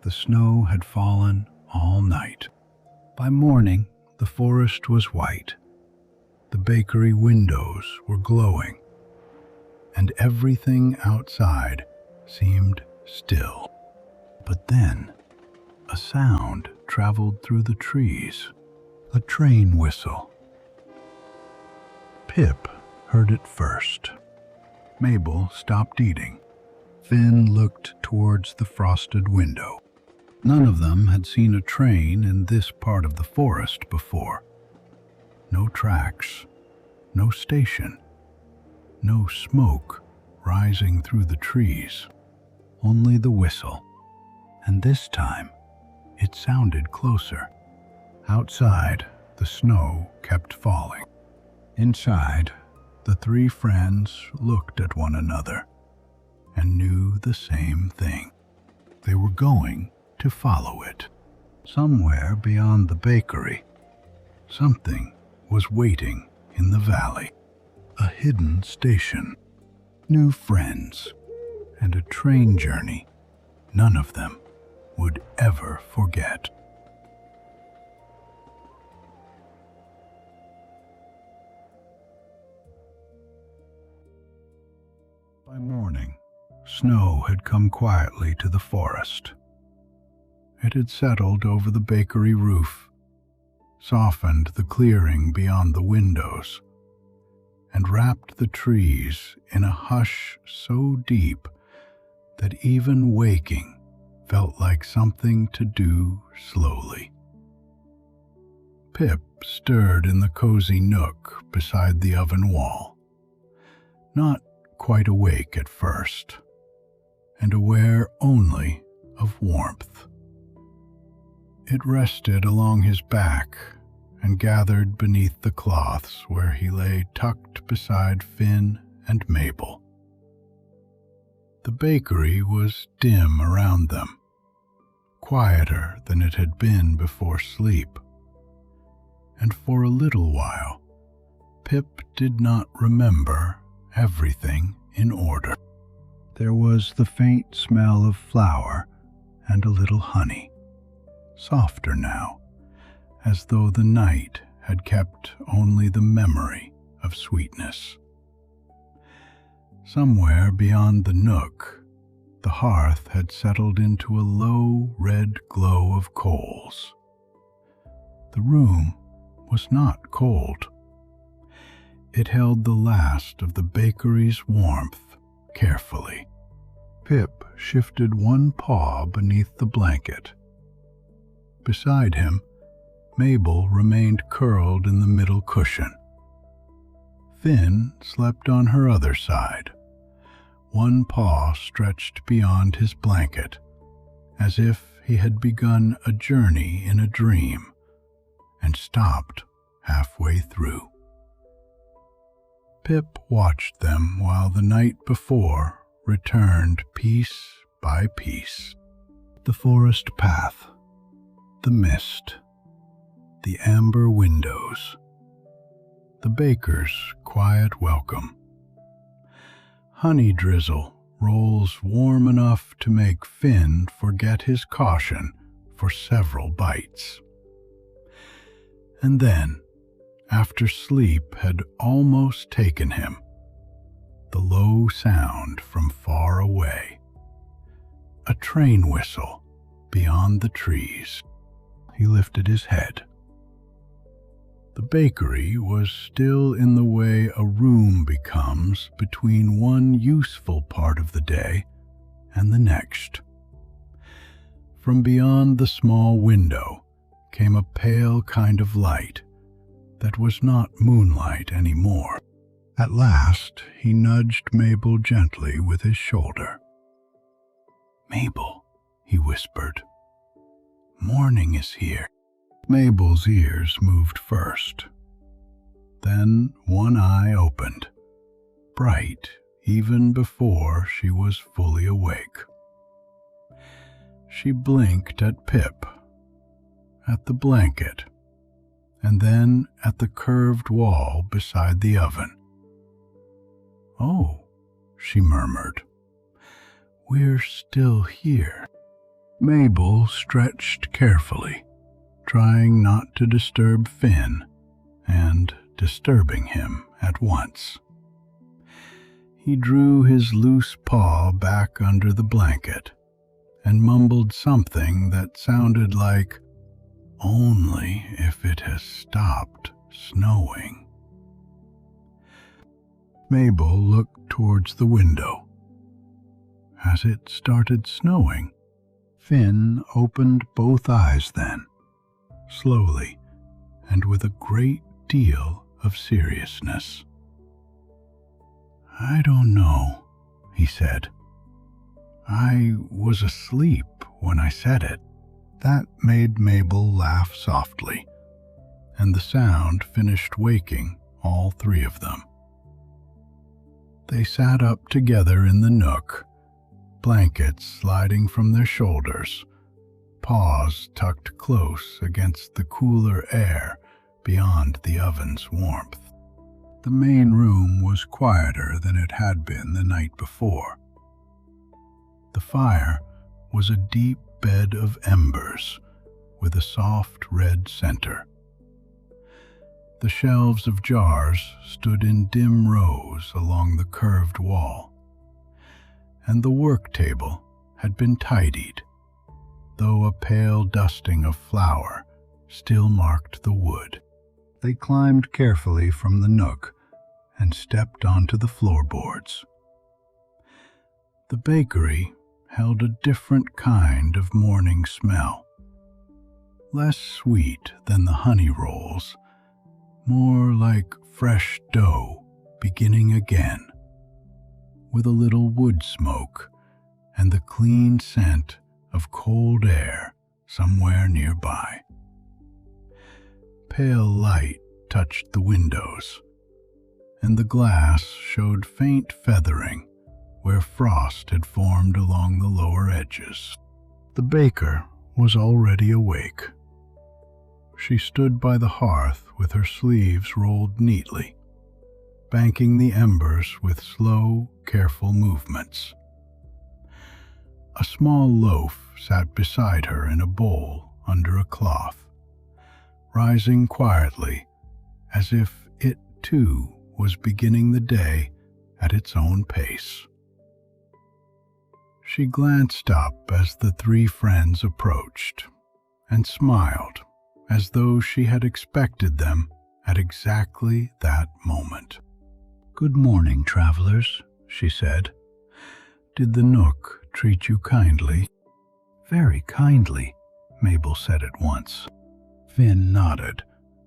the snow had fallen all night. By morning, the forest was white. The bakery windows were glowing, and everything outside seemed still. But then, a sound traveled through the trees. A train whistle. Pip heard it first. Mabel stopped eating. Finn looked towards the frosted window. None of them had seen a train in this part of the forest before. No tracks, no station, no smoke rising through the trees. Only the whistle. And this time, it sounded closer. Outside, the snow kept falling. Inside, the three friends looked at one another and knew the same thing. They were going to follow it. Somewhere beyond the bakery, something was waiting in the valley. A hidden station, new friends, and a train journey none of them would ever forget. By morning, snow had come quietly to the forest. It had settled over the bakery roof, softened the clearing beyond the windows, and wrapped the trees in a hush so deep that even waking felt like something to do slowly. Pip stirred in the cozy nook beside the oven wall, not quite awake at first, and aware only of warmth. It rested along his back and gathered beneath the cloths where he lay tucked beside Finn and Mabel. The bakery was dim around them, quieter than it had been before sleep, and for a little while, Pip did not remember everything in order. There was the faint smell of flour and a little honey, softer now, as though the night had kept only the memory of sweetness. Somewhere beyond the nook, the hearth had settled into a low red glow of coals. The room was not cold. It held the last of the bakery's warmth carefully. Pip shifted one paw beneath the blanket. Beside him, Mabel remained curled in the middle cushion. Finn slept on her other side, one paw stretched beyond his blanket, as if he had begun a journey in a dream and stopped halfway through. Pip watched them while the night before returned piece by piece. The forest path, the mist, the amber windows, the baker's quiet welcome. Honey drizzle rolls warm enough to make Finn forget his caution for several bites. And then, after sleep had almost taken him, the low sound from far away, a train whistle beyond the trees. He lifted his head. The bakery was still in the way a room becomes between one useful part of the day and the next. From beyond the small window came a pale kind of light that was not moonlight anymore. At last, he nudged Mabel gently with his shoulder. "Mabel," he whispered, "morning is here." Mabel's ears moved first. Then one eye opened, bright even before she was fully awake. She blinked at Pip, at the blanket, and then at the curved wall beside the oven. "Oh," she murmured, "we're still here." Mabel stretched carefully, trying not to disturb Finn, and disturbing him at once. He drew his loose paw back under the blanket and mumbled something that sounded like, "Only if it has stopped snowing." Mabel looked towards the window. As it started snowing, Finn opened both eyes then, slowly and with a great deal of seriousness. "I don't know," he said. "I was asleep when I said it." That made Mabel laugh softly, and the sound finished waking all three of them. They sat up together in the nook, blankets sliding from their shoulders, paws tucked close against the cooler air beyond the oven's warmth. The main room was quieter than it had been the night before. The fire was a deep bed of embers with a soft red center. The shelves of jars stood in dim rows along the curved wall, and the work table had been tidied, though a pale dusting of flour still marked the wood. They climbed carefully from the nook and stepped onto the floorboards. The bakery held a different kind of morning smell, less sweet than the honey rolls, more like fresh dough beginning again, with a little wood smoke and the clean scent of cold air somewhere nearby. Pale light touched the windows, and the glass showed faint feathering where frost had formed along the lower edges. The baker was already awake. She stood by the hearth with her sleeves rolled neatly, banking the embers with slow, careful movements. A small loaf sat beside her in a bowl under a cloth, rising quietly as if it too was beginning the day at its own pace. She glanced up as the three friends approached and smiled as though she had expected them at exactly that moment. "Good morning, travelers," she said. "Did the nook treat you kindly?" "Very kindly," Mabel said at once. Finn nodded,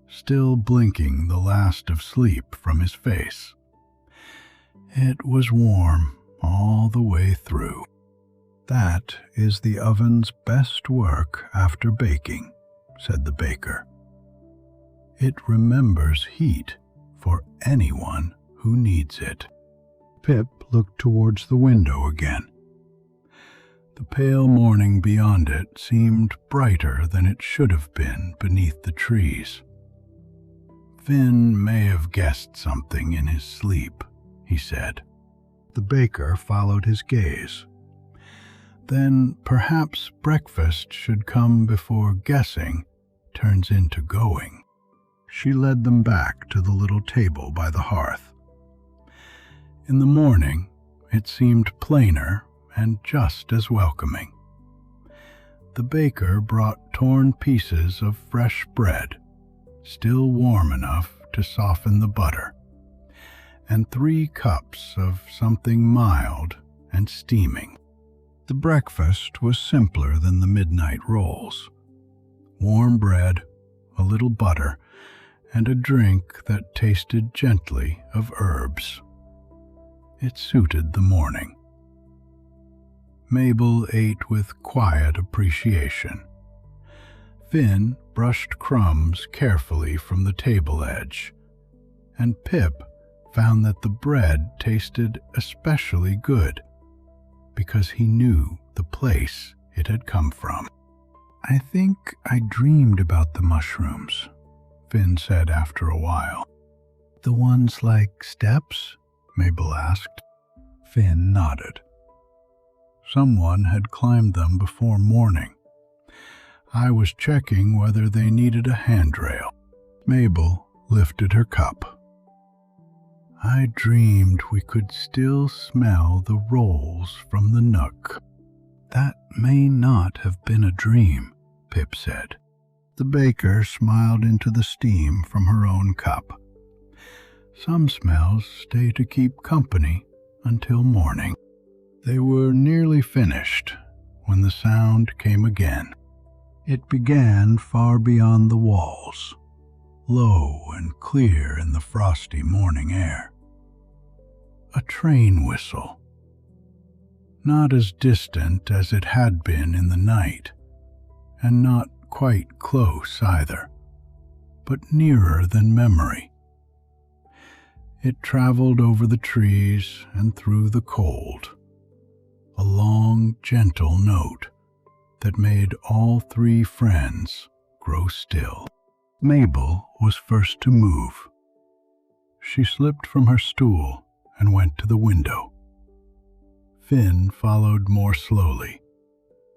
still blinking the last of sleep from his face. "It was warm all the way through." "That is the oven's best work after baking," said the baker. "It remembers heat for anyone who needs it." Pip looked towards the window again. The pale morning beyond it seemed brighter than it should have been beneath the trees. "Finn may have guessed something in his sleep," he said. The baker followed his gaze. "Then perhaps breakfast should come before guessing turns into going." She led them back to the little table by the hearth. In the morning, it seemed plainer and just as welcoming. The baker brought torn pieces of fresh bread, still warm enough to soften the butter, and 3 cups of something mild and steaming. The breakfast was simpler than the midnight rolls. Warm bread, a little butter, and a drink that tasted gently of herbs. It suited the morning. Mabel ate with quiet appreciation. Finn brushed crumbs carefully from the table edge, and Pip found that the bread tasted especially good because he knew the place it had come from. "I think I dreamed about the mushrooms," Finn said after a while. "The ones like steps?" Mabel asked. Finn nodded. Someone had climbed them before morning. I was checking whether they needed a handrail. Mabel lifted her cup. I dreamed we could still smell the rolls from the nook. That may not have been a dream, Pip said. The baker smiled into the steam from her own cup. Some smells stay to keep company until morning. They were nearly finished when the sound came again. It began far beyond the walls, low and clear in the frosty morning air. A train whistle. Not as distant as it had been in the night, and not quite close either, but nearer than memory. It traveled over the trees and through the cold, a long, gentle note that made all three friends grow still. Mabel was first to move. She slipped from her stool and went to the window. Finn followed more slowly,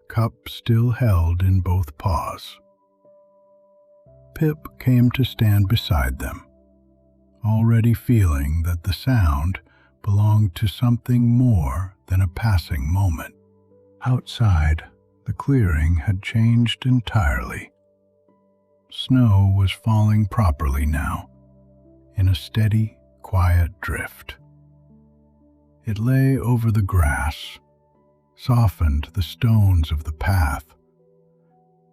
cup still held in both paws. Pip came to stand beside them, already feeling that the sound belonged to something more than a passing moment. Outside, the clearing had changed entirely. Snow was falling properly now, in a steady, quiet drift. It lay over the grass, softened the stones of the path,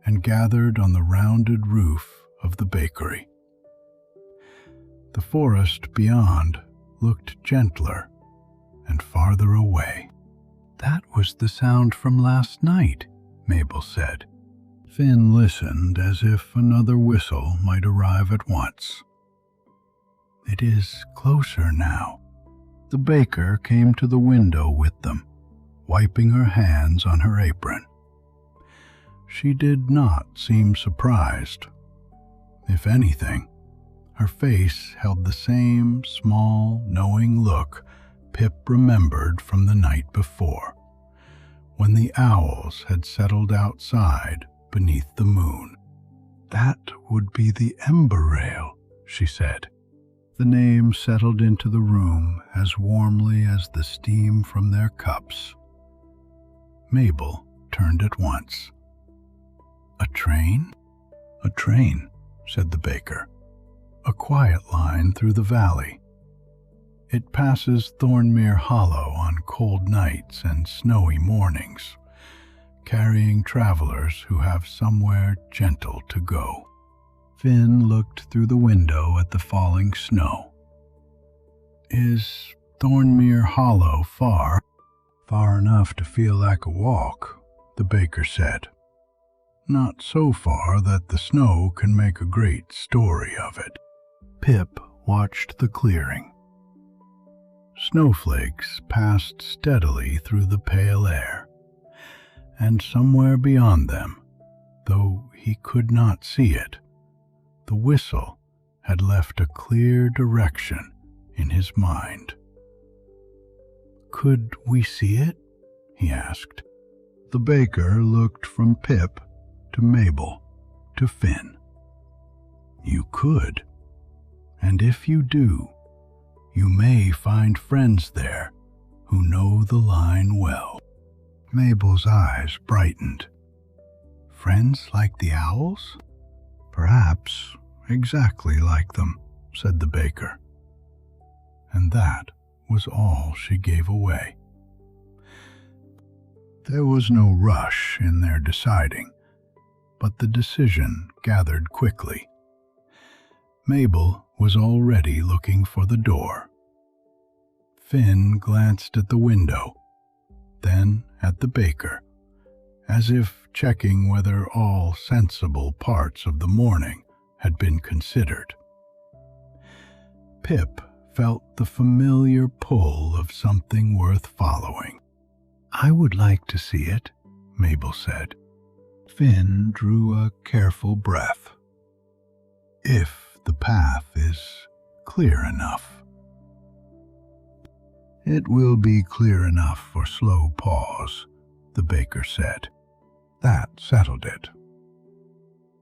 and gathered on the rounded roof of the bakery. The forest beyond looked gentler and farther away. That was the sound from last night, Mabel said. Finn listened as if another whistle might arrive at once. It is closer now. The baker came to the window with them, wiping her hands on her apron. She did not seem surprised. If anything, her face held the same small, knowing look Pip remembered from the night before, when the owls had settled outside beneath the moon. That would be the Emberrail, she said. The name settled into the room as warmly as the steam from their cups. Mabel turned at once. A train? A train, said the baker. A quiet line through the valley. It passes Thornmere Hollow on cold nights and snowy mornings, carrying travelers who have somewhere gentle to go. Finn looked through the window at the falling snow. Is Thornmere Hollow far? Far enough to feel like a walk, the baker said. Not so far that the snow can make a great story of it. Pip watched the clearing. Snowflakes passed steadily through the pale air, and somewhere beyond them, though he could not see it, the whistle had left a clear direction in his mind. Could we see it? He asked. The baker looked from Pip to Mabel to Finn. You could, and if you do, you may find friends there who know the line well. Mabel's eyes brightened. Friends like the owls? Perhaps exactly like them, said the baker. And that was all she gave away. There was no rush in their deciding, but the decision gathered quickly. Mabel was already looking for the door. Finn glanced at the window, then at the baker, as if checking whether all sensible parts of the morning had been considered. Pip felt the familiar pull of something worth following. I would like to see it, Mabel said. Finn drew a careful breath. If the path is clear enough. It will be clear enough for slow paws, the baker said. That settled it.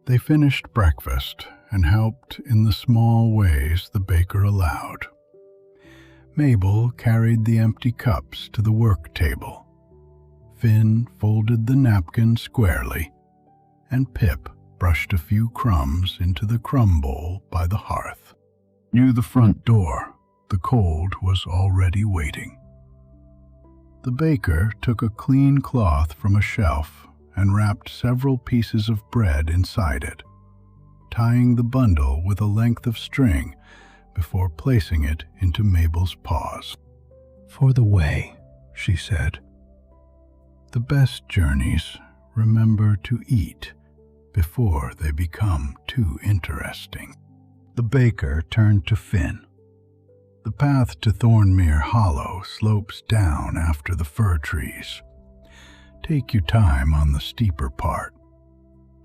They finished breakfast and helped in the small ways the baker allowed. Mabel carried the empty cups to the work table. Finn folded the napkin squarely, and Pip brushed a few crumbs into the crumb bowl by the hearth. Near the front door, the cold was already waiting. The baker took a clean cloth from a shelf and wrapped several pieces of bread inside it, tying the bundle with a length of string before placing it into Mabel's paws. For the way, she said. The best journeys remember to eat before they become too interesting. The baker turned to Finn. The path to Thornmere Hollow slopes down after the fir trees. Take your time on the steeper part.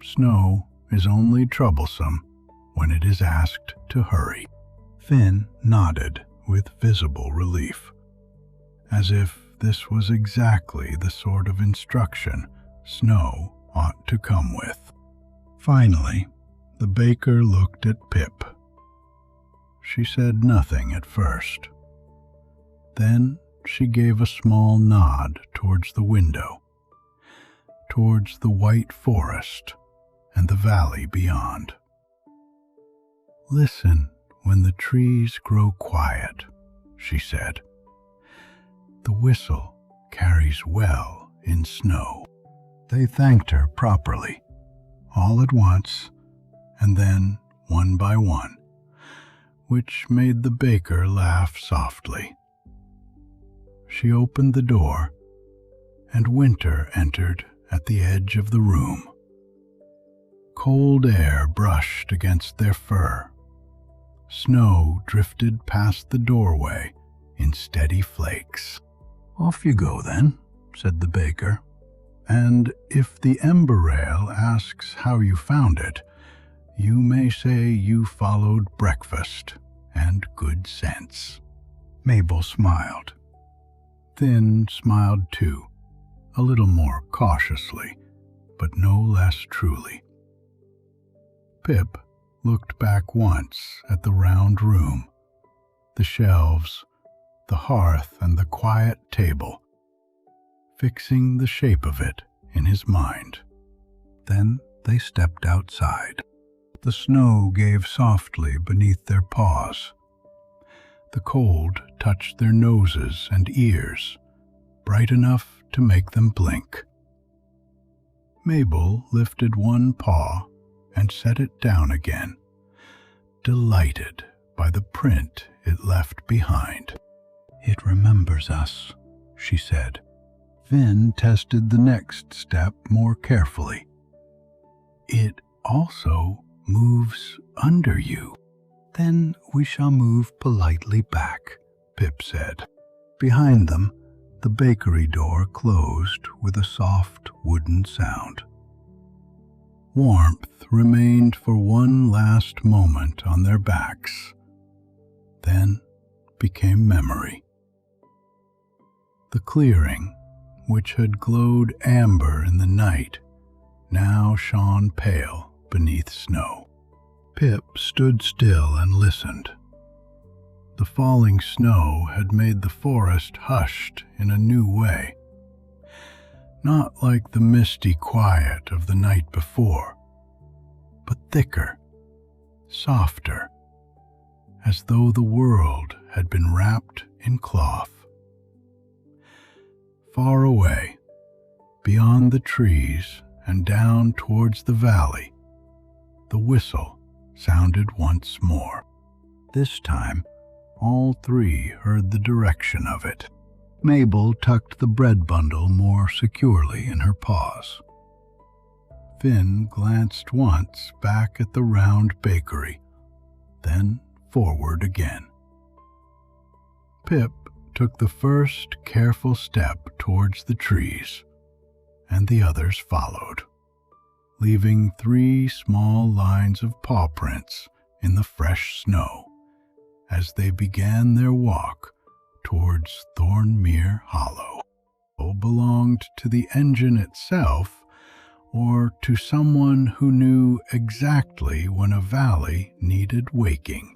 Snow is only troublesome when it is asked to hurry. Finn nodded with visible relief, as if this was exactly the sort of instruction Snow ought to come with. Finally, the baker looked at Pip. She said nothing at first. Then she gave a small nod towards the window, towards the white forest and the valley beyond. Listen when the trees grow quiet, she said. The whistle carries well in snow. They thanked her properly, all at once, and then one by one, which made the baker laugh softly. She opened the door, and winter entered at the edge of the room. Cold air brushed against their fur. Snow drifted past the doorway in steady flakes. Off you go then, said the baker. And if the Emberrail asks how you found it, you may say you followed breakfast and good sense. Mabel smiled. Finn smiled too, a little more cautiously, but no less truly. Pip looked back once at the round room, the shelves, the hearth, and the quiet table, fixing the shape of it in his mind. Then they stepped outside. The snow gave softly beneath their paws. The cold touched their noses and ears, bright enough to make them blink. Mabel lifted one paw and set it down again, delighted by the print it left behind. It remembers us, she said. Finn tested the next step more carefully. It also moves under you. Then we shall move politely back, Pip said. Behind them, the bakery door closed with a soft wooden sound. Warmth remained for one last moment on their backs, then became memory. The clearing, which had glowed amber in the night, now shone pale beneath snow. Pip stood still and listened. The falling snow had made the forest hushed in a new way. Not like the misty quiet of the night before, but thicker, softer, as though the world had been wrapped in cloth. Far away, beyond the trees and down towards the valley, the whistle sounded once more. This time, all three heard the direction of it. Mabel tucked the bread bundle more securely in her paws. Finn glanced once back at the round bakery, then forward again. Pip took the first careful step towards the trees, and the others followed, leaving 3 small lines of paw prints in the fresh snow as they began their walk towards Thornmere Hollow. belonged to the engine itself or to someone who knew exactly when a valley needed waking.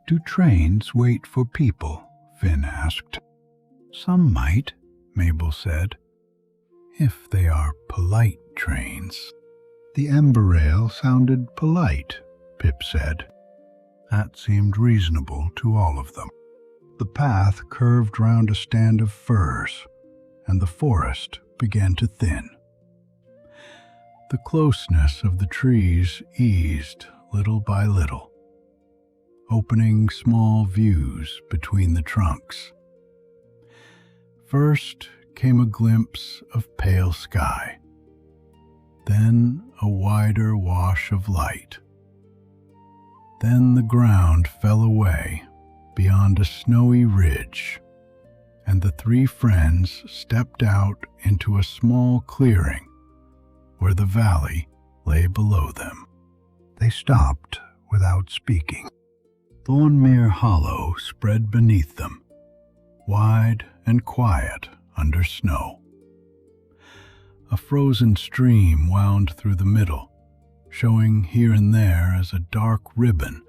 "Do trains wait for people?" Finn asked. "Some might," Mabel said, "if they are polite trains." "The Emberrail sounded polite," Pip said. That seemed reasonable to all of them. The path curved round a stand of firs, and the forest began to thin. The closeness of the trees eased little by little, opening small views between the trunks. First came a glimpse of pale sky, then a wider wash of light. Then the ground fell away beyond a snowy ridge, and the three friends stepped out into a small clearing where the valley lay below them. They stopped without speaking. Thornmere Hollow spread beneath them, wide and quiet under snow. A frozen stream wound through the middle, showing here and there as a dark ribbon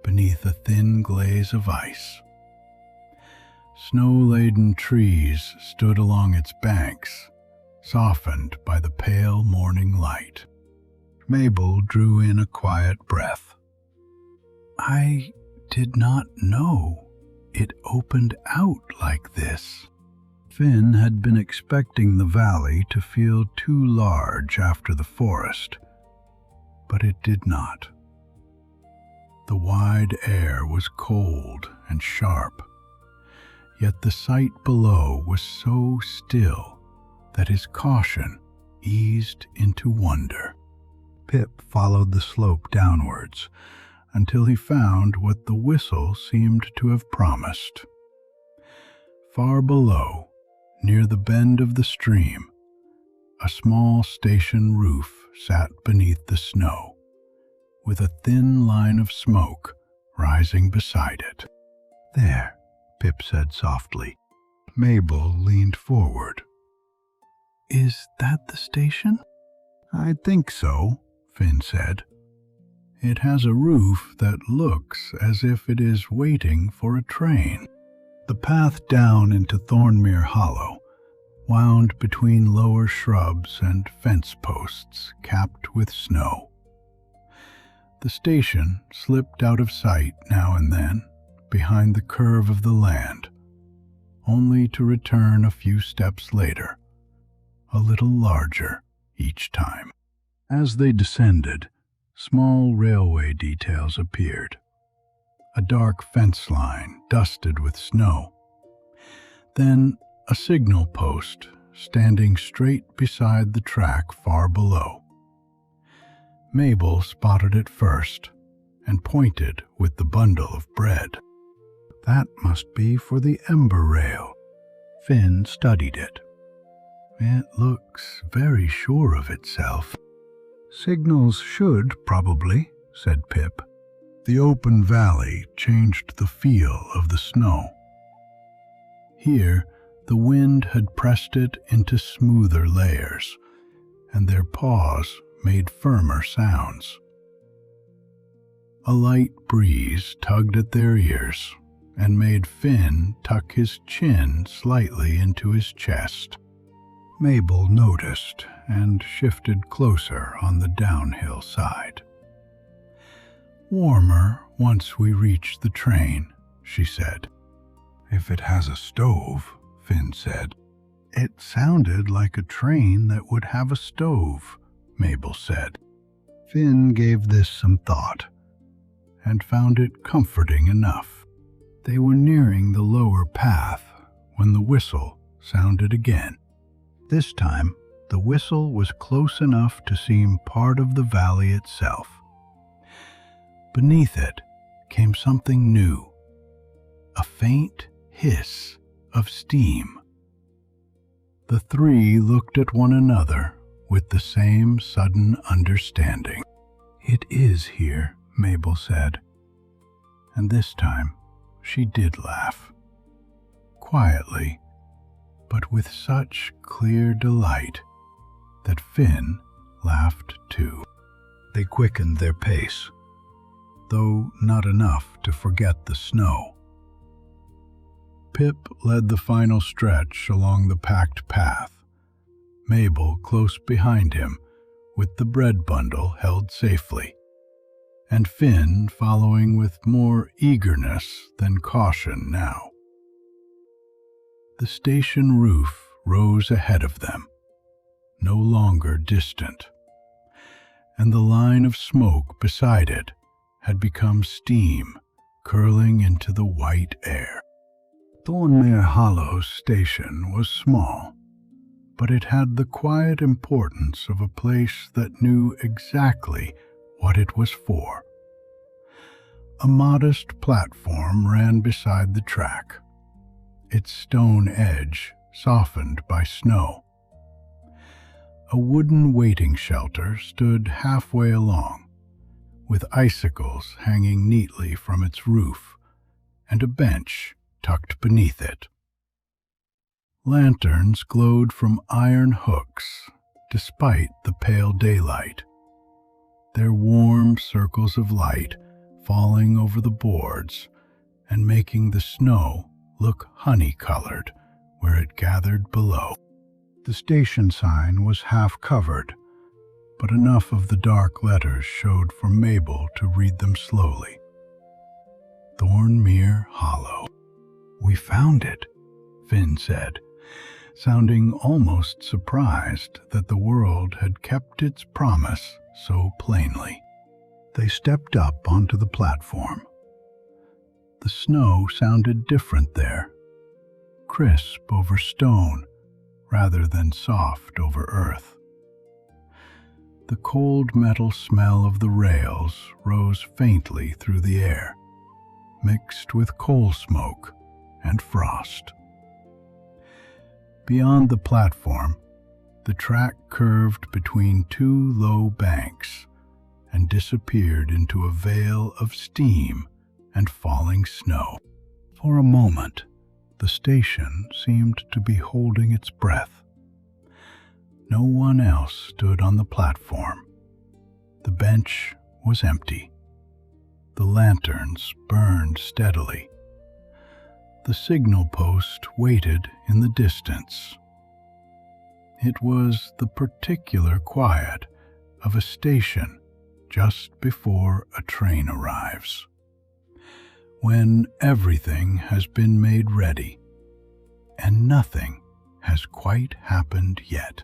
beneath a thin glaze of ice. Snow-laden trees stood along its banks, softened by the pale morning light. Mabel drew in a quiet breath. "I did not know it opened out like this." Finn had been expecting the valley to feel too large after the forest, but it did not. The wide air was cold and sharp, yet the sight below was so still that his caution eased into wonder. Pip followed the slope downwards until he found what the whistle seemed to have promised. Far below, near the bend of the stream, a small station roof sat beneath the snow, with a thin line of smoke rising beside it. "There," Pip said softly. Mabel leaned forward. "Is that the station?" "I think so," Finn said. "It has a roof that looks as if it is waiting for a train." The path down into Thornmere Hollow wound between lower shrubs and fence posts capped with snow. The station slipped out of sight now and then behind the curve of the land, only to return a few steps later, a little larger each time. As they descended, small railway details appeared. A dark fence line dusted with snow. Then a signal post standing straight beside the track far below. Mabel spotted it first and pointed with the bundle of bread. "That must be for the Emberrail." Finn studied it. "It looks very sure of itself." "Signals should, probably," said Pip. The open valley changed the feel of the snow. Here, the wind had pressed it into smoother layers, and their paws made firmer sounds. A light breeze tugged at their ears and made Finn tuck his chin slightly into his chest. Mabel noticed and shifted closer on the downhill side. "Warmer once we reach the train," she said. "If it has a stove," Finn said. "It sounded like a train that would have a stove," Mabel said. Finn gave this some thought and found it comforting enough. They were nearing the lower path when the whistle sounded again. This time, the whistle was close enough to seem part of the valley itself. Beneath it came something new, a faint hiss of steam. The three looked at one another with the same sudden understanding. "It is here," Mabel said. And this time she did laugh. Quietly, but with such clear delight that Finn laughed too. They quickened their pace, though not enough to forget the snow. Pip led the final stretch along the packed path, Mabel close behind him with the bread bundle held safely, and Finn following with more eagerness than caution now. The station roof rose ahead of them, no longer distant, and the line of smoke beside it had become steam curling into the white air. Thornmere Hollow station was small, but it had the quiet importance of a place that knew exactly what it was for. A modest platform ran beside the track, its stone edge softened by snow. A wooden waiting shelter stood halfway along, with icicles hanging neatly from its roof and a bench tucked beneath it. Lanterns glowed from iron hooks despite the pale daylight, their warm circles of light falling over the boards and making the snow look honey-colored where it gathered below. The station sign was half covered, but enough of the dark letters showed for Mabel to read them slowly. Thornmere Hollow. "We found it," Finn said, sounding almost surprised that the world had kept its promise so plainly. They stepped up onto the platform. The snow sounded different there, crisp over stone rather than soft over earth. The cold metal smell of the rails rose faintly through the air, mixed with coal smoke and frost. Beyond the platform, the track curved between two low banks and disappeared into a veil of steam and falling snow. For a moment, the station seemed to be holding its breath. No one else stood on the platform. The bench was empty. The lanterns burned steadily. The signal post waited in the distance. It was the particular quiet of a station just before a train arrives, when everything has been made ready, and nothing has quite happened yet.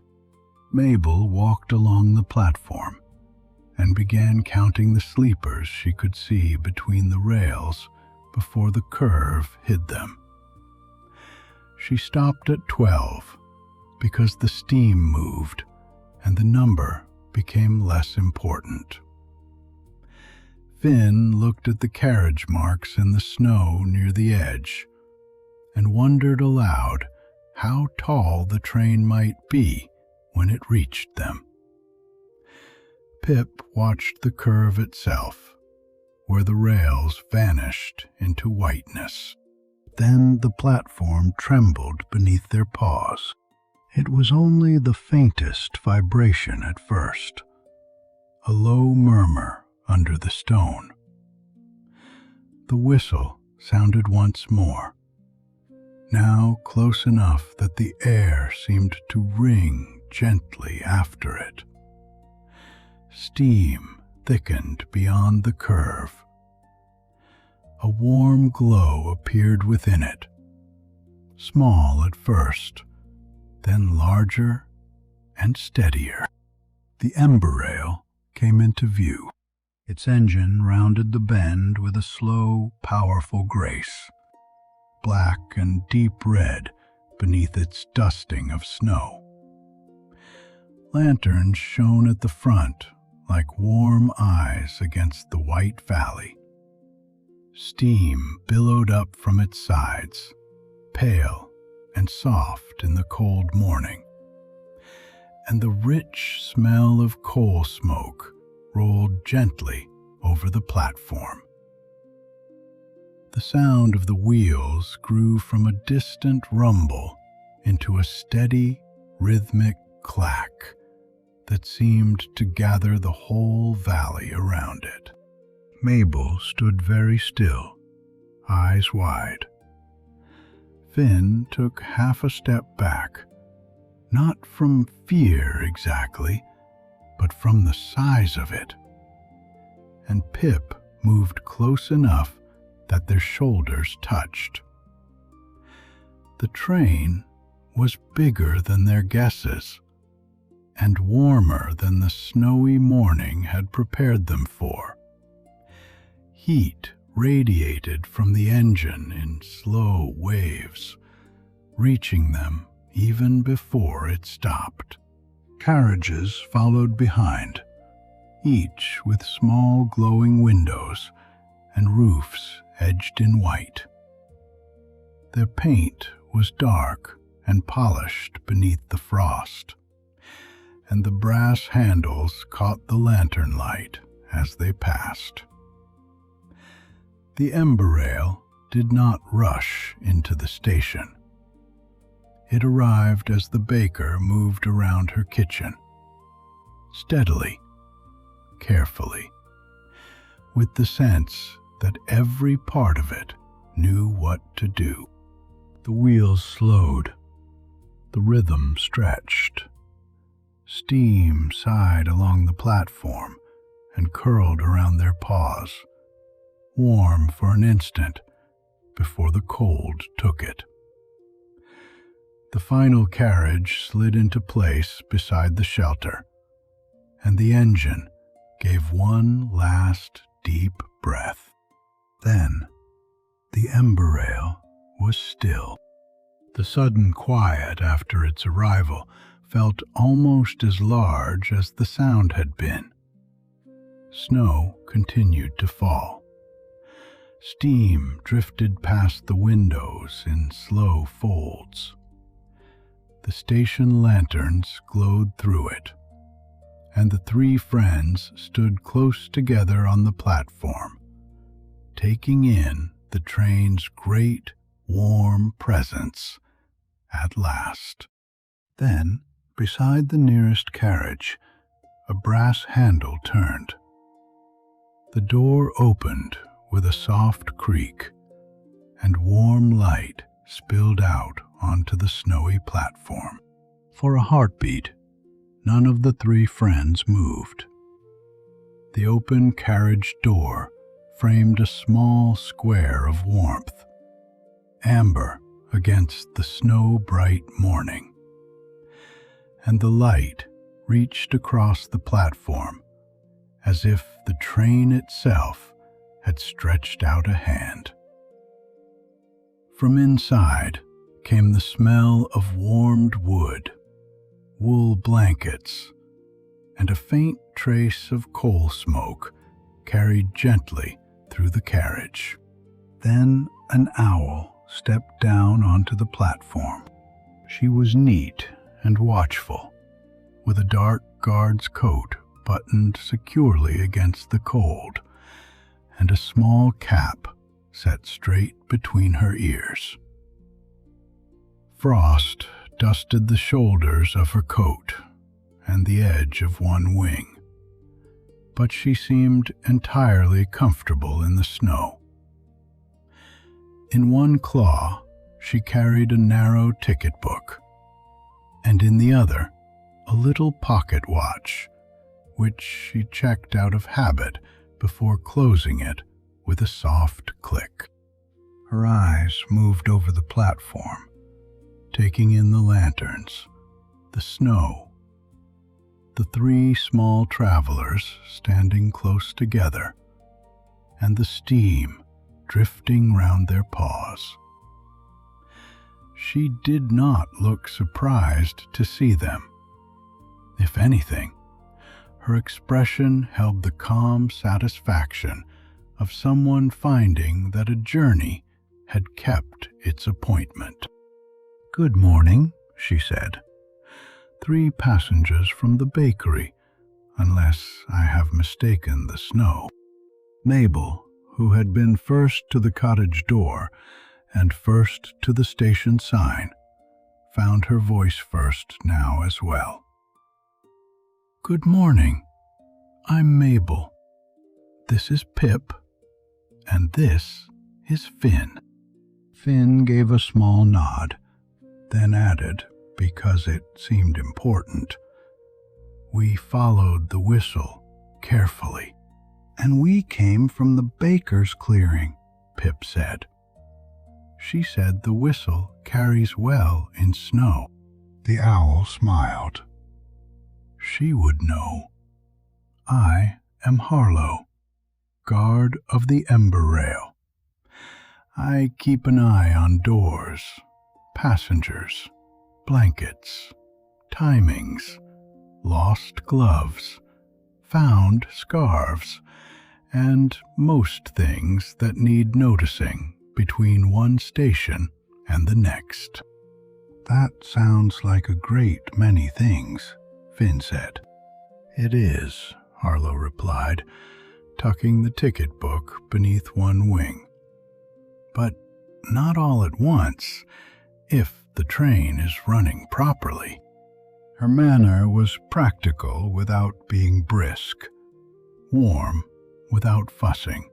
Mabel walked along the platform and began counting the sleepers she could see between the rails before the curve hid them. She stopped at 12 because the steam moved and the number became less important. Finn looked at the carriage marks in the snow near the edge and wondered aloud how tall the train might be when it reached them. Pip watched the curve itself, where the rails vanished into whiteness. Then the platform trembled beneath their paws. It was only the faintest vibration at first, a low murmur under the stone. The whistle sounded once more, now close enough that the air seemed to ring gently after it. Steam thickened beyond the curve. A warm glow appeared within it, small at first, then larger and steadier. The Emberrail came into view. Its engine rounded the bend with a slow, powerful grace, black and deep red beneath its dusting of snow. Lanterns shone at the front like warm eyes against the white valley. Steam billowed up from its sides, pale and soft in the cold morning, and the rich smell of coal smoke rolled gently over the platform. The sound of the wheels grew from a distant rumble into a steady, rhythmic clack that seemed to gather the whole valley around it. Mabel stood very still, eyes wide. Finn took half a step back, not from fear exactly, but from the size of it. And Pip moved close enough that their shoulders touched. The train was bigger than their guesses, and warmer than the snowy morning had prepared them for. Heat radiated from the engine in slow waves, reaching them even before it stopped. Carriages followed behind, each with small glowing windows and roofs edged in white. Their paint was dark and polished beneath the frost, and the brass handles caught the lantern light as they passed. The Emberrail did not rush into the station. It arrived as the baker moved around her kitchen, steadily, carefully, with the sense that every part of it knew what to do. The wheels slowed, the rhythm stretched. Steam sighed along the platform and curled around their paws, warm for an instant before the cold took it. The final carriage slid into place beside the shelter, and the engine gave one last deep breath. Then the Emberrail was still. The sudden quiet after its arrival felt almost as large as the sound had been. Snow continued to fall. Steam drifted past the windows in slow folds. The station lanterns glowed through it, and the three friends stood close together on the platform, taking in the train's great, warm presence at last. Then, beside the nearest carriage, a brass handle turned. The door opened with a soft creak, and warm light spilled out onto the snowy platform. For a heartbeat, none of the three friends moved. The open carriage door framed a small square of warmth, amber against the snow-bright morning, and the light reached across the platform as if the train itself had stretched out a hand. From inside came the smell of warmed wood, wool blankets, and a faint trace of coal smoke carried gently through the carriage. Then an owl stepped down onto the platform. She was neat and watchful, with a dark guard's coat buttoned securely against the cold, and a small cap set straight between her ears. Frost dusted the shoulders of her coat and the edge of one wing, but she seemed entirely comfortable in the snow. In one claw, she carried a narrow ticket book, and in the other, a little pocket watch, which she checked out of habit before closing it with a soft click. Her eyes moved over the platform, taking in the lanterns, the snow, the three small travelers standing close together, and the steam drifting round their paws. She did not look surprised to see them. If anything, her expression held the calm satisfaction of someone finding that a journey had kept its appointment. "Good morning," she said. "3 passengers from the bakery, unless I have mistaken the snow." Mabel, who had been first to the cottage door and first to the station sign, found her voice first now as well. "Good morning. I'm Mabel. This is Pip, and this is Finn." Finn gave a small nod, then added, because it seemed important, "We followed the whistle carefully, and we came from the baker's clearing," Pip said. "She said the whistle carries well in snow." The owl smiled. "She would know. I am Harlow, guard of the Emberrail. I keep an eye on doors, passengers, blankets, timings, lost gloves, found scarves, and most things that need noticing between one station and the next." "That sounds like a great many things," Finn said. "It is," Harlow replied, tucking the ticket book beneath one wing. "But not all at once, if the train is running properly." Her manner was practical without being brisk, warm without fussing.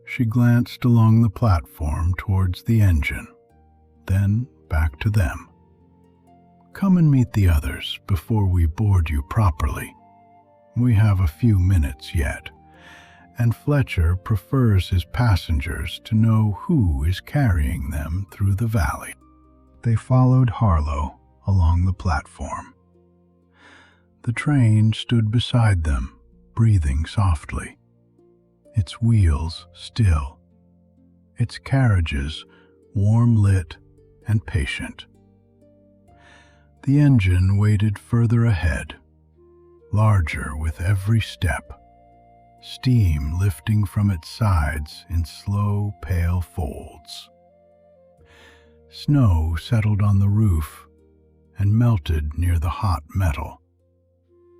She glanced along the platform towards the engine, then back to them. "Come and meet the others before we board you properly. We have a few minutes yet, and Fletcher prefers his passengers to know who is carrying them through the valley." They followed Harlow along the platform. The train stood beside them, breathing softly, its wheels still, its carriages warm-lit and patient. The engine waited further ahead, larger with every step, steam lifting from its sides in slow, pale folds. Snow settled on the roof and melted near the hot metal,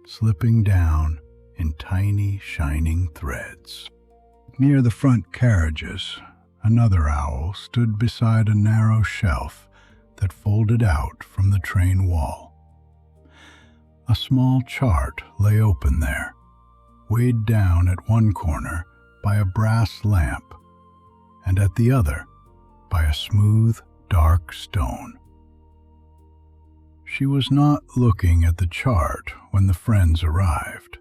slipping down in tiny, shining threads. Near the front carriages, another owl stood beside a narrow shelf that folded out from the train wall. A small chart lay open there, weighed down at one corner by a brass lamp, and at the other by a smooth, dark stone. She was not looking at the chart when the friends arrived.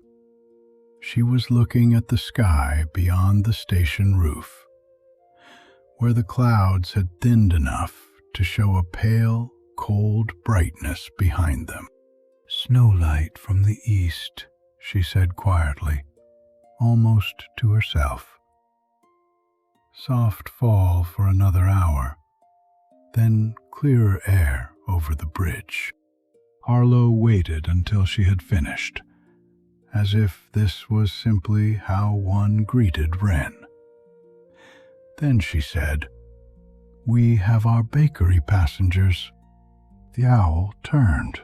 She was looking at the sky beyond the station roof, where the clouds had thinned enough to show a pale, cold brightness behind them. "Snowlight from the east," she said quietly, almost to herself. Soft fall for another hour, then clearer air over the bridge. Harlow waited until she had finished, as if this was simply how one greeted Wren. Then she said, "We have our bakery passengers." The owl turned.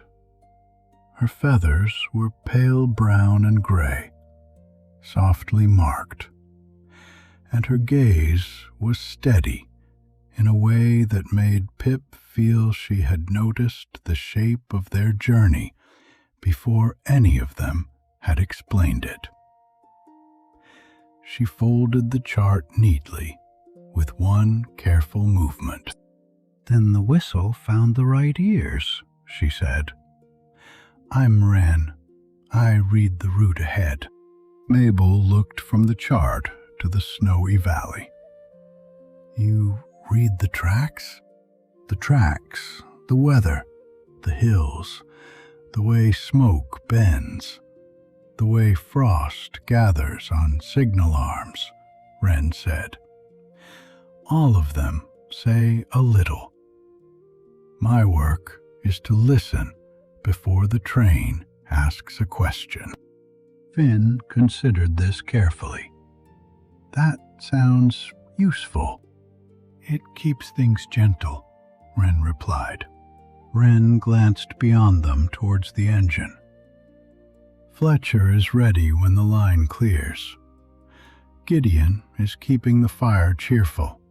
Her feathers were pale brown and gray, softly marked, and her gaze was steady in a way that made Pip feel she had noticed the shape of their journey before any of them had explained it. She folded the chart neatly with one careful movement. "Then the whistle found the right ears," she said. "I'm Wren. I read the route ahead." Mabel looked from the chart to the snowy valley. "You read the tracks?" "The tracks, the weather, the hills, the way smoke bends, the way frost gathers on signal arms," Wren said. "All of them say a little. My work is to listen before the train asks a question." Finn considered this carefully. "That sounds useful." "It keeps things gentle," Wren replied. Wren glanced beyond them towards the engine. "Fletcher is ready when the line clears. Gideon is keeping the fire cheerful.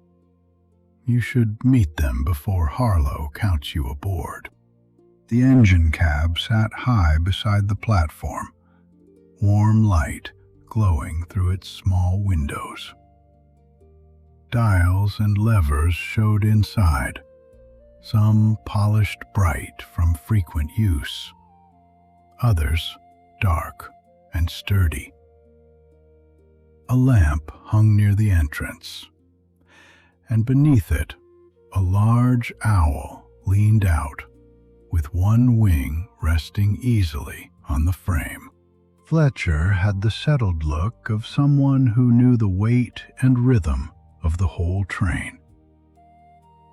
You should meet them before Harlow counts you aboard." The engine cab sat high beside the platform, warm light glowing through its small windows. Dials and levers showed inside, some polished bright from frequent use, others dark and sturdy. A lamp hung near the entrance, and beneath it a large owl leaned out, with one wing resting easily on the frame. Fletcher had the settled look of someone who knew the weight and rhythm of the whole train.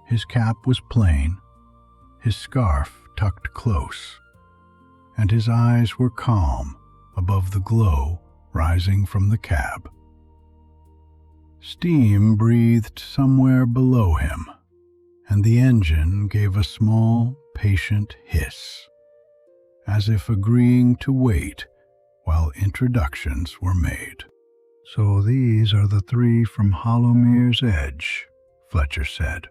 His cap was plain, his scarf tucked close, and his eyes were calm above the glow rising from the cab. Steam breathed somewhere below him, and the engine gave a small, patient hiss, as if agreeing to wait while introductions were made. "So these are the three from Hollowmere's Edge," Fletcher said.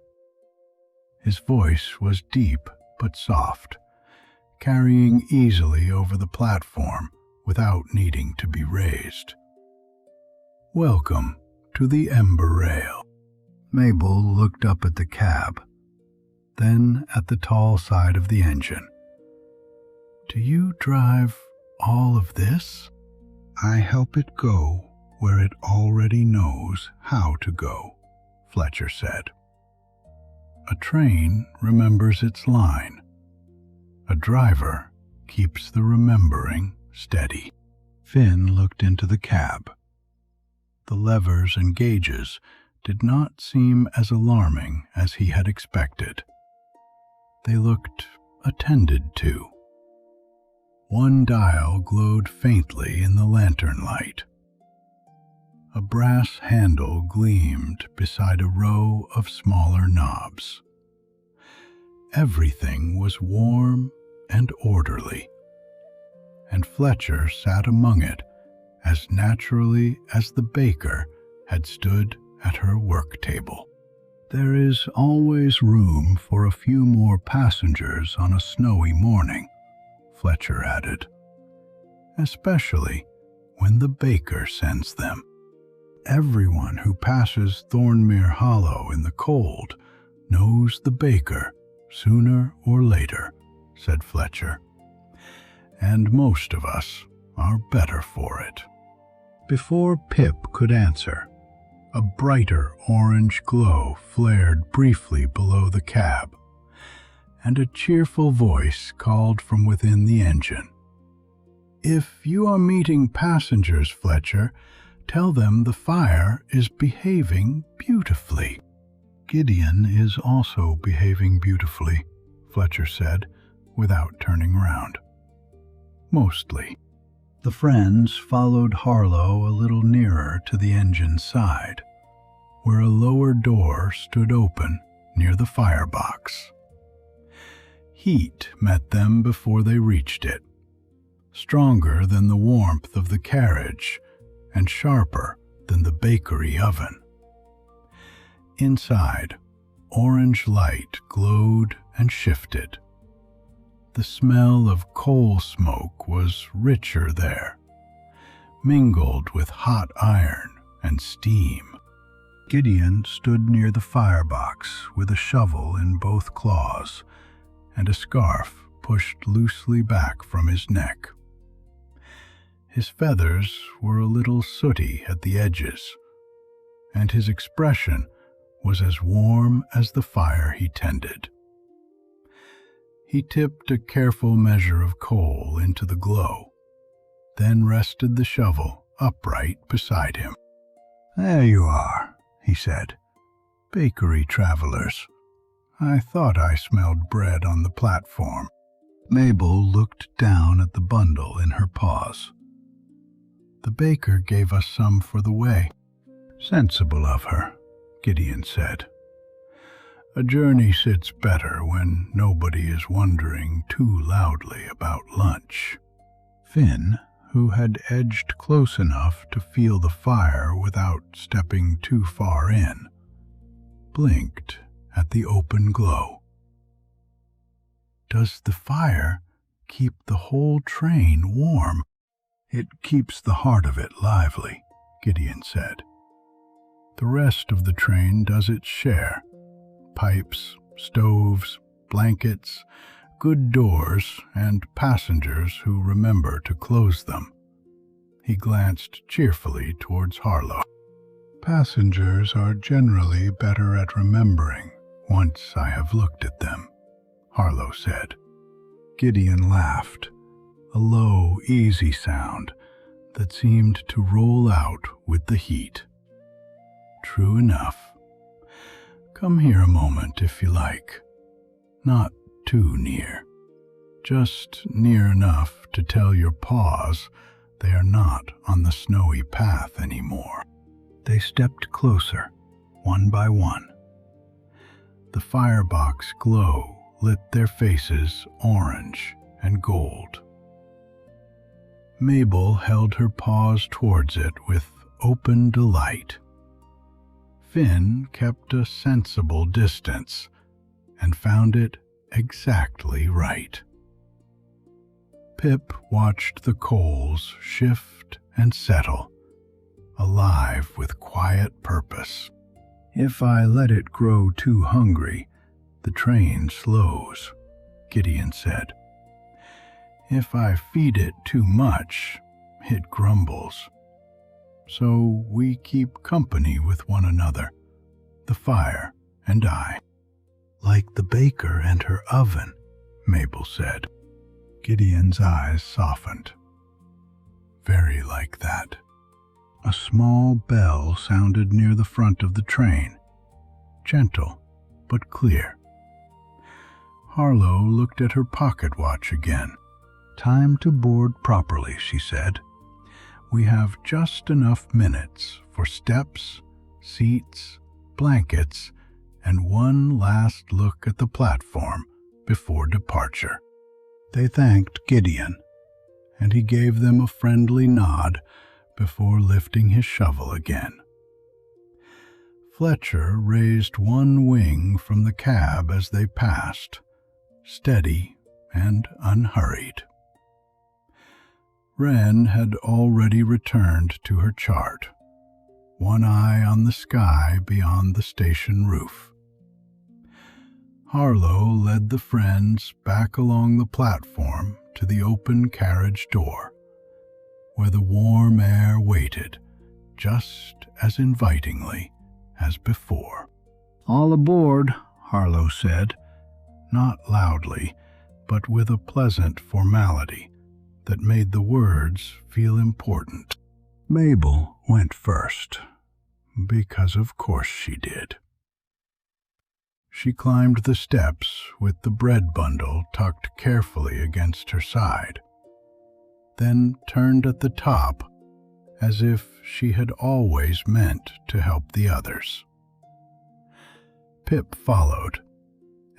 His voice was deep but soft, carrying easily over the platform without needing to be raised. "Welcome to the Emberrail." Mabel looked up at the cab, then at the tall side of the engine. "Do you drive all of this?" "I help it go where it already knows how to go," Fletcher said. "A train remembers its line. A driver keeps the remembering steady." Finn looked into the cab. The levers and gauges did not seem as alarming as he had expected. They looked attended to. One dial glowed faintly in the lantern light. A brass handle gleamed beside a row of smaller knobs. Everything was warm and orderly, and Fletcher sat among it as naturally as the baker had stood at her work table. "There is always room for a few more passengers on a snowy morning," Fletcher added, "especially when the baker sends them." "Everyone who passes Thornmere Hollow in the cold knows the baker sooner or later," said Fletcher, "and most of us are better for it." Before Pip could answer, a brighter orange glow flared briefly below the cab, and a cheerful voice called from within the engine. "If you are meeting passengers, Fletcher, tell them the fire is behaving beautifully." "Gideon is also behaving beautifully," Fletcher said, without turning round. "Mostly." The friends followed Harlow a little nearer to the engine's side, where a lower door stood open near the firebox. Heat met them before they reached it, stronger than the warmth of the carriage and sharper than the bakery oven. Inside, orange light glowed and shifted. The smell of coal smoke was richer there, mingled with hot iron and steam. Gideon stood near the firebox with a shovel in both claws and a scarf pushed loosely back from his neck. His feathers were a little sooty at the edges, and his expression was as warm as the fire he tended. He tipped a careful measure of coal into the glow, then rested the shovel upright beside him. "There you are," he said. "Bakery travelers. I thought I smelled bread on the platform." Mabel looked down at the bundle in her paws. "The baker gave us some for the way." "Sensible of her," Gideon said. "A journey sits better when nobody is wondering too loudly about lunch." Finn, who had edged close enough to feel the fire without stepping too far in, blinked at the open glow. "Does the fire keep the whole train warm?" "It keeps the heart of it lively," Gideon said. "The rest of the train does its share. Pipes, stoves, blankets, good doors, and passengers who remember to close them." He glanced cheerfully towards Harlow. "Passengers are generally better at remembering once I have looked at them," Harlow said. Gideon laughed, a low, easy sound that seemed to roll out with the heat. "True enough. Come here a moment if you like. Not too near. Just near enough to tell your paws they are not on the snowy path anymore." They stepped closer, one by one. The firebox glow lit their faces orange and gold. Mabel held her paws towards it with open delight. Finn kept a sensible distance and found it exactly right. Pip watched the coals shift and settle, alive with quiet purpose. "If I let it grow too hungry, the train slows," Gideon said. "If I feed it too much, it grumbles. So we keep company with one another, the fire and I." "Like the baker and her oven," Mabel said. Gideon's eyes softened. "Very like that." A small bell sounded near the front of the train, gentle but clear. Harlow looked at her pocket watch again. "Time to board properly," she said. "We have just enough minutes for steps, seats, blankets, and one last look at the platform before departure." They thanked Gideon, and he gave them a friendly nod before lifting his shovel again. Fletcher raised one wing from the cab as they passed, steady and unhurried. Wren had already returned to her chart, one eye on the sky beyond the station roof. Harlow led the friends back along the platform to the open carriage door, where the warm air waited just as invitingly as before. "All aboard," Harlow said, not loudly, but with a pleasant formality that made the words feel important. Mabel went first, because of course she did. She climbed the steps with the bread bundle tucked carefully against her side, then turned at the top as if she had always meant to help the others. Pip followed,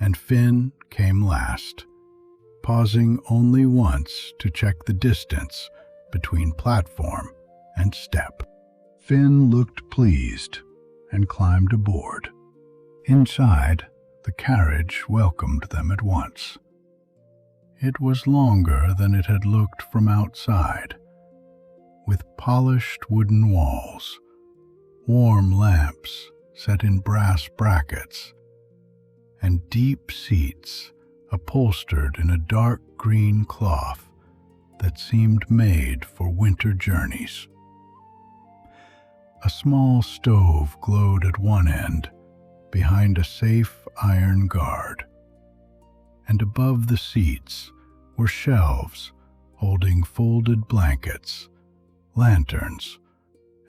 and Finn came last, pausing only once to check the distance between platform and step. Finn looked pleased and climbed aboard. Inside, the carriage welcomed them at once. It was longer than it had looked from outside, with polished wooden walls, warm lamps set in brass brackets, and deep seats upholstered in a dark green cloth that seemed made for winter journeys. A small stove glowed at one end, behind a safe iron guard, and above the seats were shelves holding folded blankets, lanterns,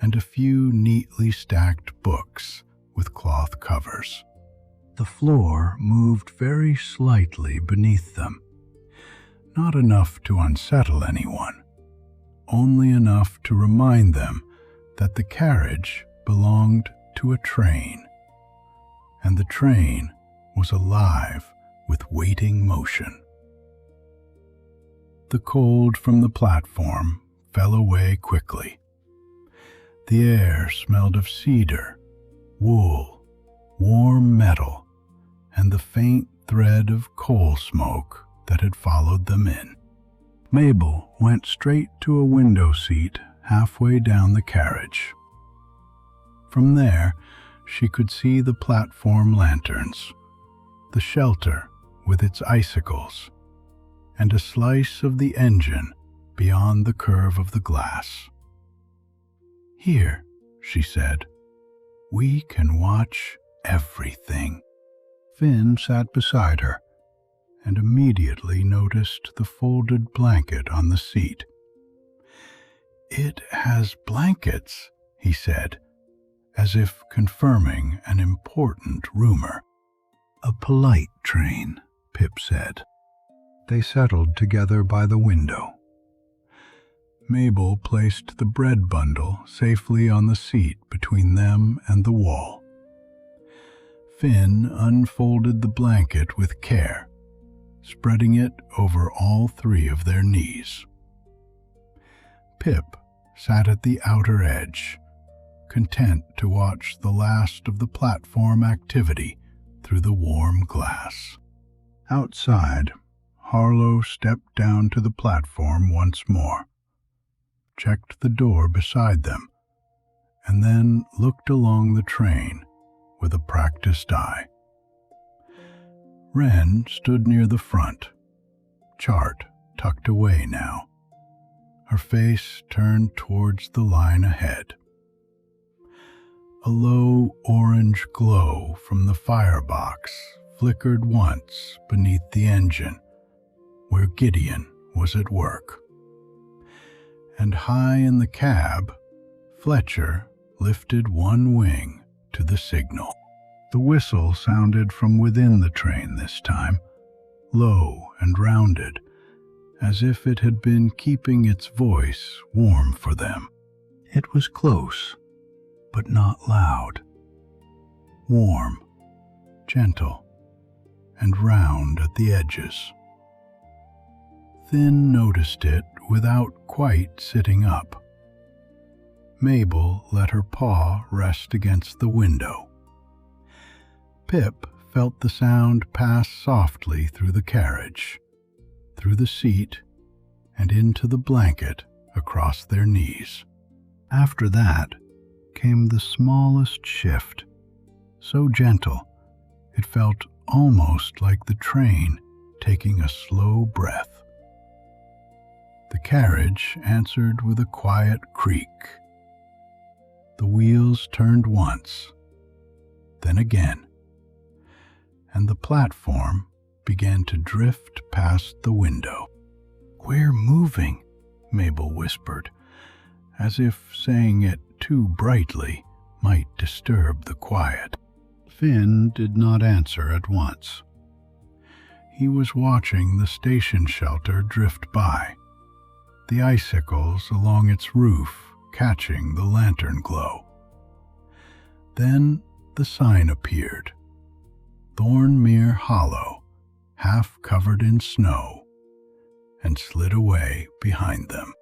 and a few neatly stacked books with cloth covers. The floor moved very slightly beneath them, not enough to unsettle anyone, only enough to remind them that the carriage belonged to a train, and the train was alive with waiting motion. The cold from the platform fell away quickly. The air smelled of cedar, wool, warm metal, and the faint thread of coal smoke that had followed them in. Mabel went straight to a window seat halfway down the carriage. From there, she could see the platform lanterns, the shelter with its icicles, and a slice of the engine beyond the curve of the glass. "Here," she said, "we can watch everything." Finn sat beside her and immediately noticed the folded blanket on the seat. "It has blankets," he said, as if confirming an important rumor. "A polite train," Pip said. They settled together by the window. Mabel placed the bread bundle safely on the seat between them and the wall. Finn unfolded the blanket with care, spreading it over all three of their knees. Pip sat at the outer edge, content to watch the last of the platform activity through the warm glass. Outside, Harlow stepped down to the platform once more, checked the door beside them, and then looked along the train with a practiced eye. Wren stood near the front, chart tucked away now, her face turned towards the line ahead. A low orange glow from the firebox flickered once beneath the engine, where Gideon was at work. And high in the cab, Fletcher lifted one wing to the signal. The whistle sounded from within the train this time, low and rounded, as if it had been keeping its voice warm for them. It was close, but not loud. Warm, gentle, and round at the edges. Finn noticed it without quite sitting up. Mabel let her paw rest against the window. Pip felt the sound pass softly through the carriage, through the seat, and into the blanket across their knees. After that came the smallest shift, so gentle it felt almost like the train taking a slow breath. The carriage answered with a quiet creak. The wheels turned once, then again, and the platform began to drift past the window. "We're moving," Mabel whispered, as if saying it too brightly might disturb the quiet. Finn did not answer at once. He was watching the station shelter drift by, the icicles along its roof catching the lantern glow. Then the sign appeared, Thornmere Hollow, half covered in snow, and slid away behind them.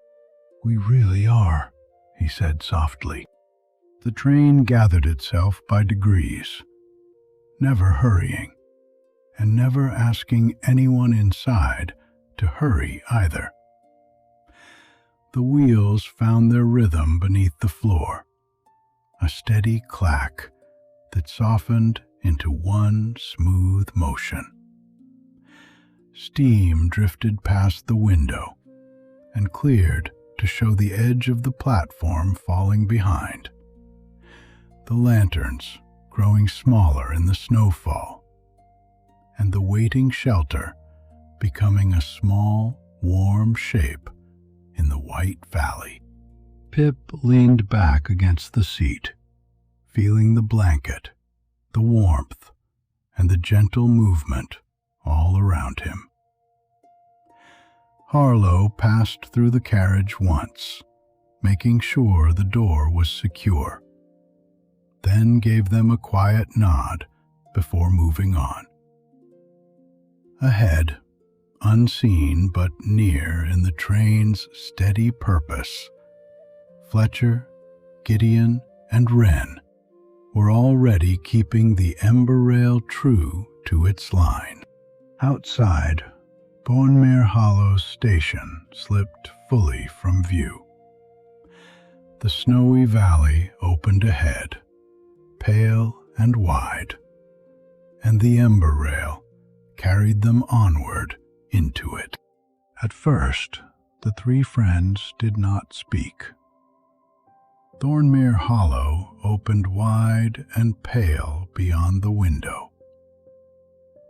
"We really are," he said softly. The train gathered itself by degrees, never hurrying, and never asking anyone inside to hurry either. The wheels found their rhythm beneath the floor, a steady clack that softened into one smooth motion. Steam drifted past the window and cleared to show the edge of the platform falling behind, the lanterns growing smaller in the snowfall, and the waiting shelter becoming a small, warm shape in the white valley. Pip leaned back against the seat, feeling the blanket, the warmth, and the gentle movement all around him. Harlow passed through the carriage once, making sure the door was secure, then gave them a quiet nod before moving on. Ahead, unseen but near in the train's steady purpose, Fletcher, Gideon, and Wren were already keeping the Emberrail true to its line. Outside, Thornmere Hollow's station slipped fully from view. The snowy valley opened ahead, pale and wide, and the Emberrail carried them onward into it. At first, the three friends did not speak. Thornmere Hollow opened wide and pale beyond the window,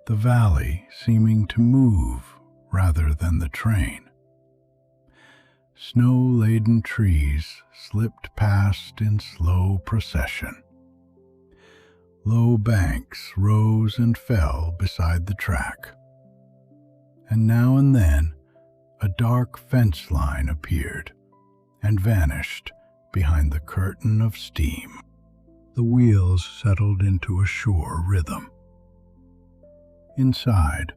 the valley seeming to move rather than the train. Snow-laden trees slipped past in slow procession. Low banks rose and fell beside the track, and now and then a dark fence line appeared and vanished behind the curtain of steam. The wheels settled into a sure rhythm. Inside,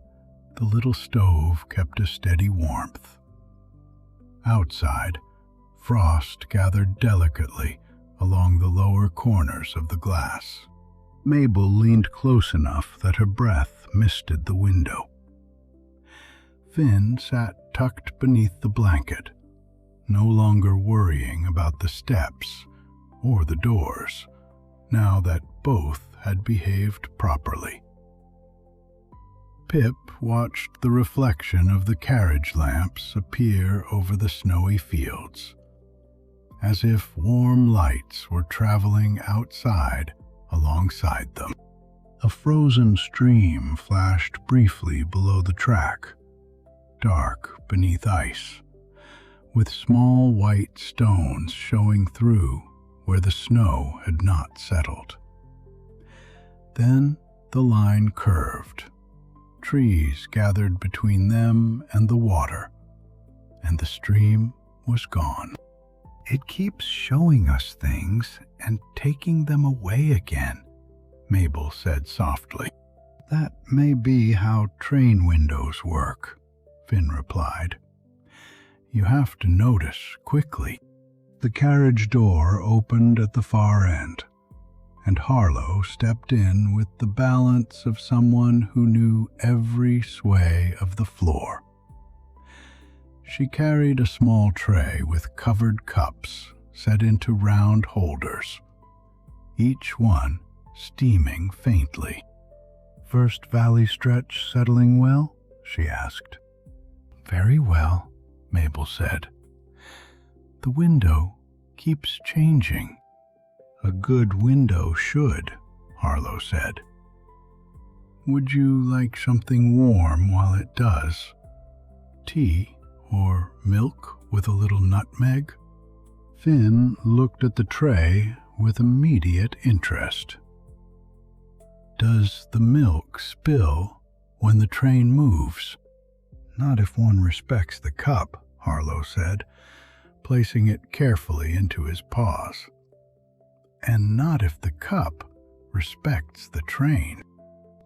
the little stove kept a steady warmth. Outside, frost gathered delicately along the lower corners of the glass. Mabel leaned close enough that her breath misted the window. Finn sat tucked beneath the blanket, no longer worrying about the steps or the doors, now that both had behaved properly. Pip watched the reflection of the carriage lamps appear over the snowy fields, as if warm lights were traveling outside alongside them. A frozen stream flashed briefly below the track, dark beneath ice, with small white stones showing through where the snow had not settled. Then the line curved. Trees gathered between them and the water, and the stream was gone. "It keeps showing us things and taking them away again," Mabel said softly. "That may be how train windows work," Finn replied. "You have to notice quickly." The carriage door opened at the far end, and Harlow stepped in with the balance of someone who knew every sway of the floor. She carried a small tray with covered cups set into round holders, each one steaming faintly. "First valley stretch settling well?" she asked. "Very well," Mabel said. "The window keeps changing." "A good window should," Harlow said. "Would you like something warm while it does? Tea or milk with a little nutmeg?" Finn looked at the tray with immediate interest. "Does the milk spill when the train moves?" "Not if one respects the cup," Harlow said, placing it carefully into his paws. "And not if the cup respects the train."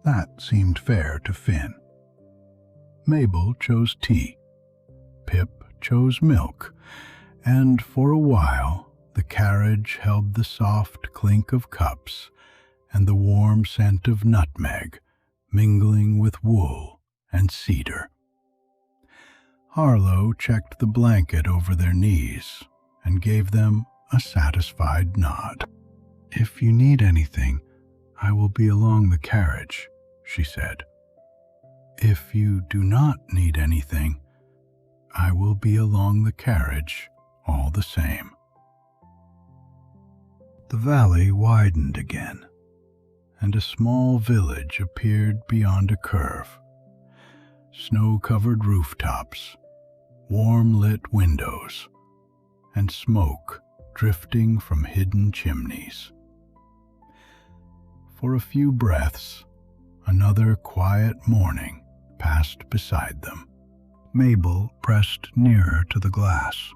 That seemed fair to Finn. Mabel chose tea. Pip chose milk, and for a while the carriage held the soft clink of cups and the warm scent of nutmeg mingling with wool and cedar. Harlow checked the blanket over their knees and gave them a satisfied nod. "If you need anything, I will be along the carriage," she said. "If you do not need anything, I will be along the carriage all the same." The valley widened again, and a small village appeared beyond a curve. Snow-covered rooftops, warm-lit windows, and smoke drifting from hidden chimneys. For a few breaths, another quiet morning passed beside them. Mabel pressed nearer to the glass.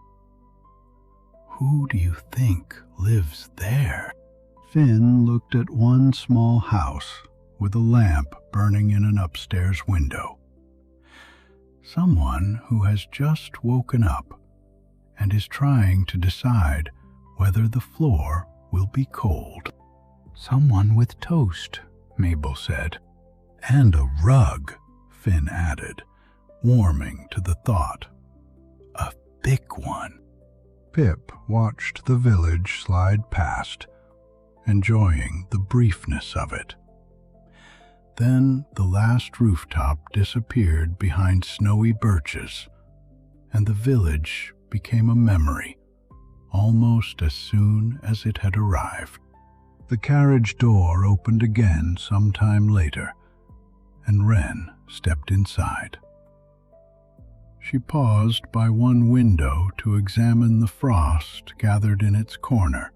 "Who do you think lives there?" Finn looked at one small house with a lamp burning in an upstairs window. "Someone who has just woken up and is trying to decide whether the floor will be cold." "Someone with toast," Mabel said. "And a rug," Finn added, warming to the thought. "A big one." Pip watched the village slide past, enjoying the briefness of it. Then the last rooftop disappeared behind snowy birches, and the village became a memory, almost as soon as it had arrived. The carriage door opened again some time later, and Wren stepped inside. She paused by one window to examine the frost gathered in its corner,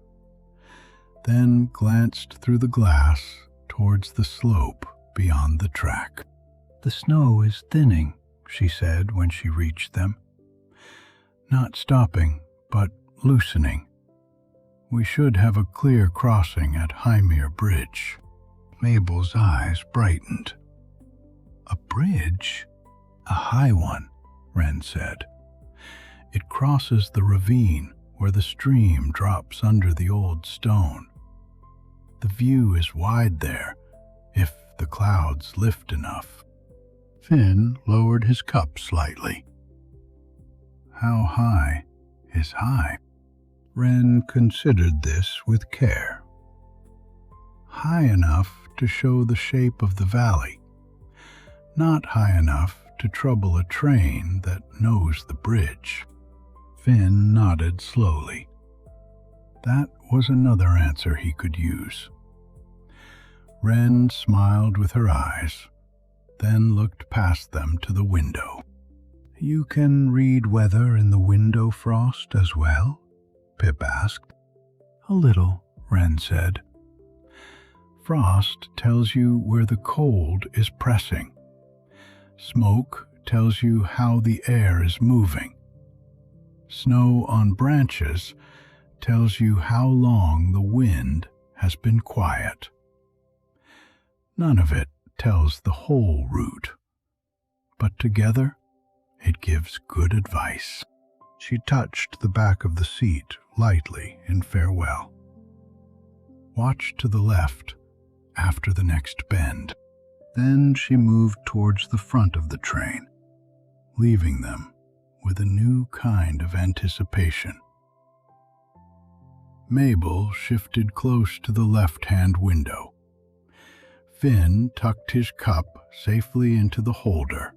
then glanced through the glass towards the slope beyond the track. "The snow is thinning," she said when she reached them. "Not stopping, but loosening. We should have a clear crossing at Thornmere Bridge." Mabel's eyes brightened. "A bridge?" "A high one," Wren said. "It crosses the ravine where the stream drops under the old stone. The view is wide there, if the clouds lift enough." Finn lowered his cup slightly. "How high is high?" Wren considered this with care. "High enough to show the shape of the valley, not high enough to trouble a train that knows the bridge." Finn nodded slowly. That was another answer he could use. Wren smiled with her eyes, then looked past them to the window. "You can read weather in the window frost as well?" Pip asked. "A little," Wren said. "Frost tells you where the cold is pressing. Smoke tells you how the air is moving. Snow on branches tells you how long the wind has been quiet. None of it tells the whole route, but together it gives good advice." She touched the back of the seat lightly in farewell. "Watch to the left after the next bend." Then she moved towards the front of the train, leaving them with a new kind of anticipation. Mabel shifted close to the left-hand window. Finn tucked his cup safely into the holder,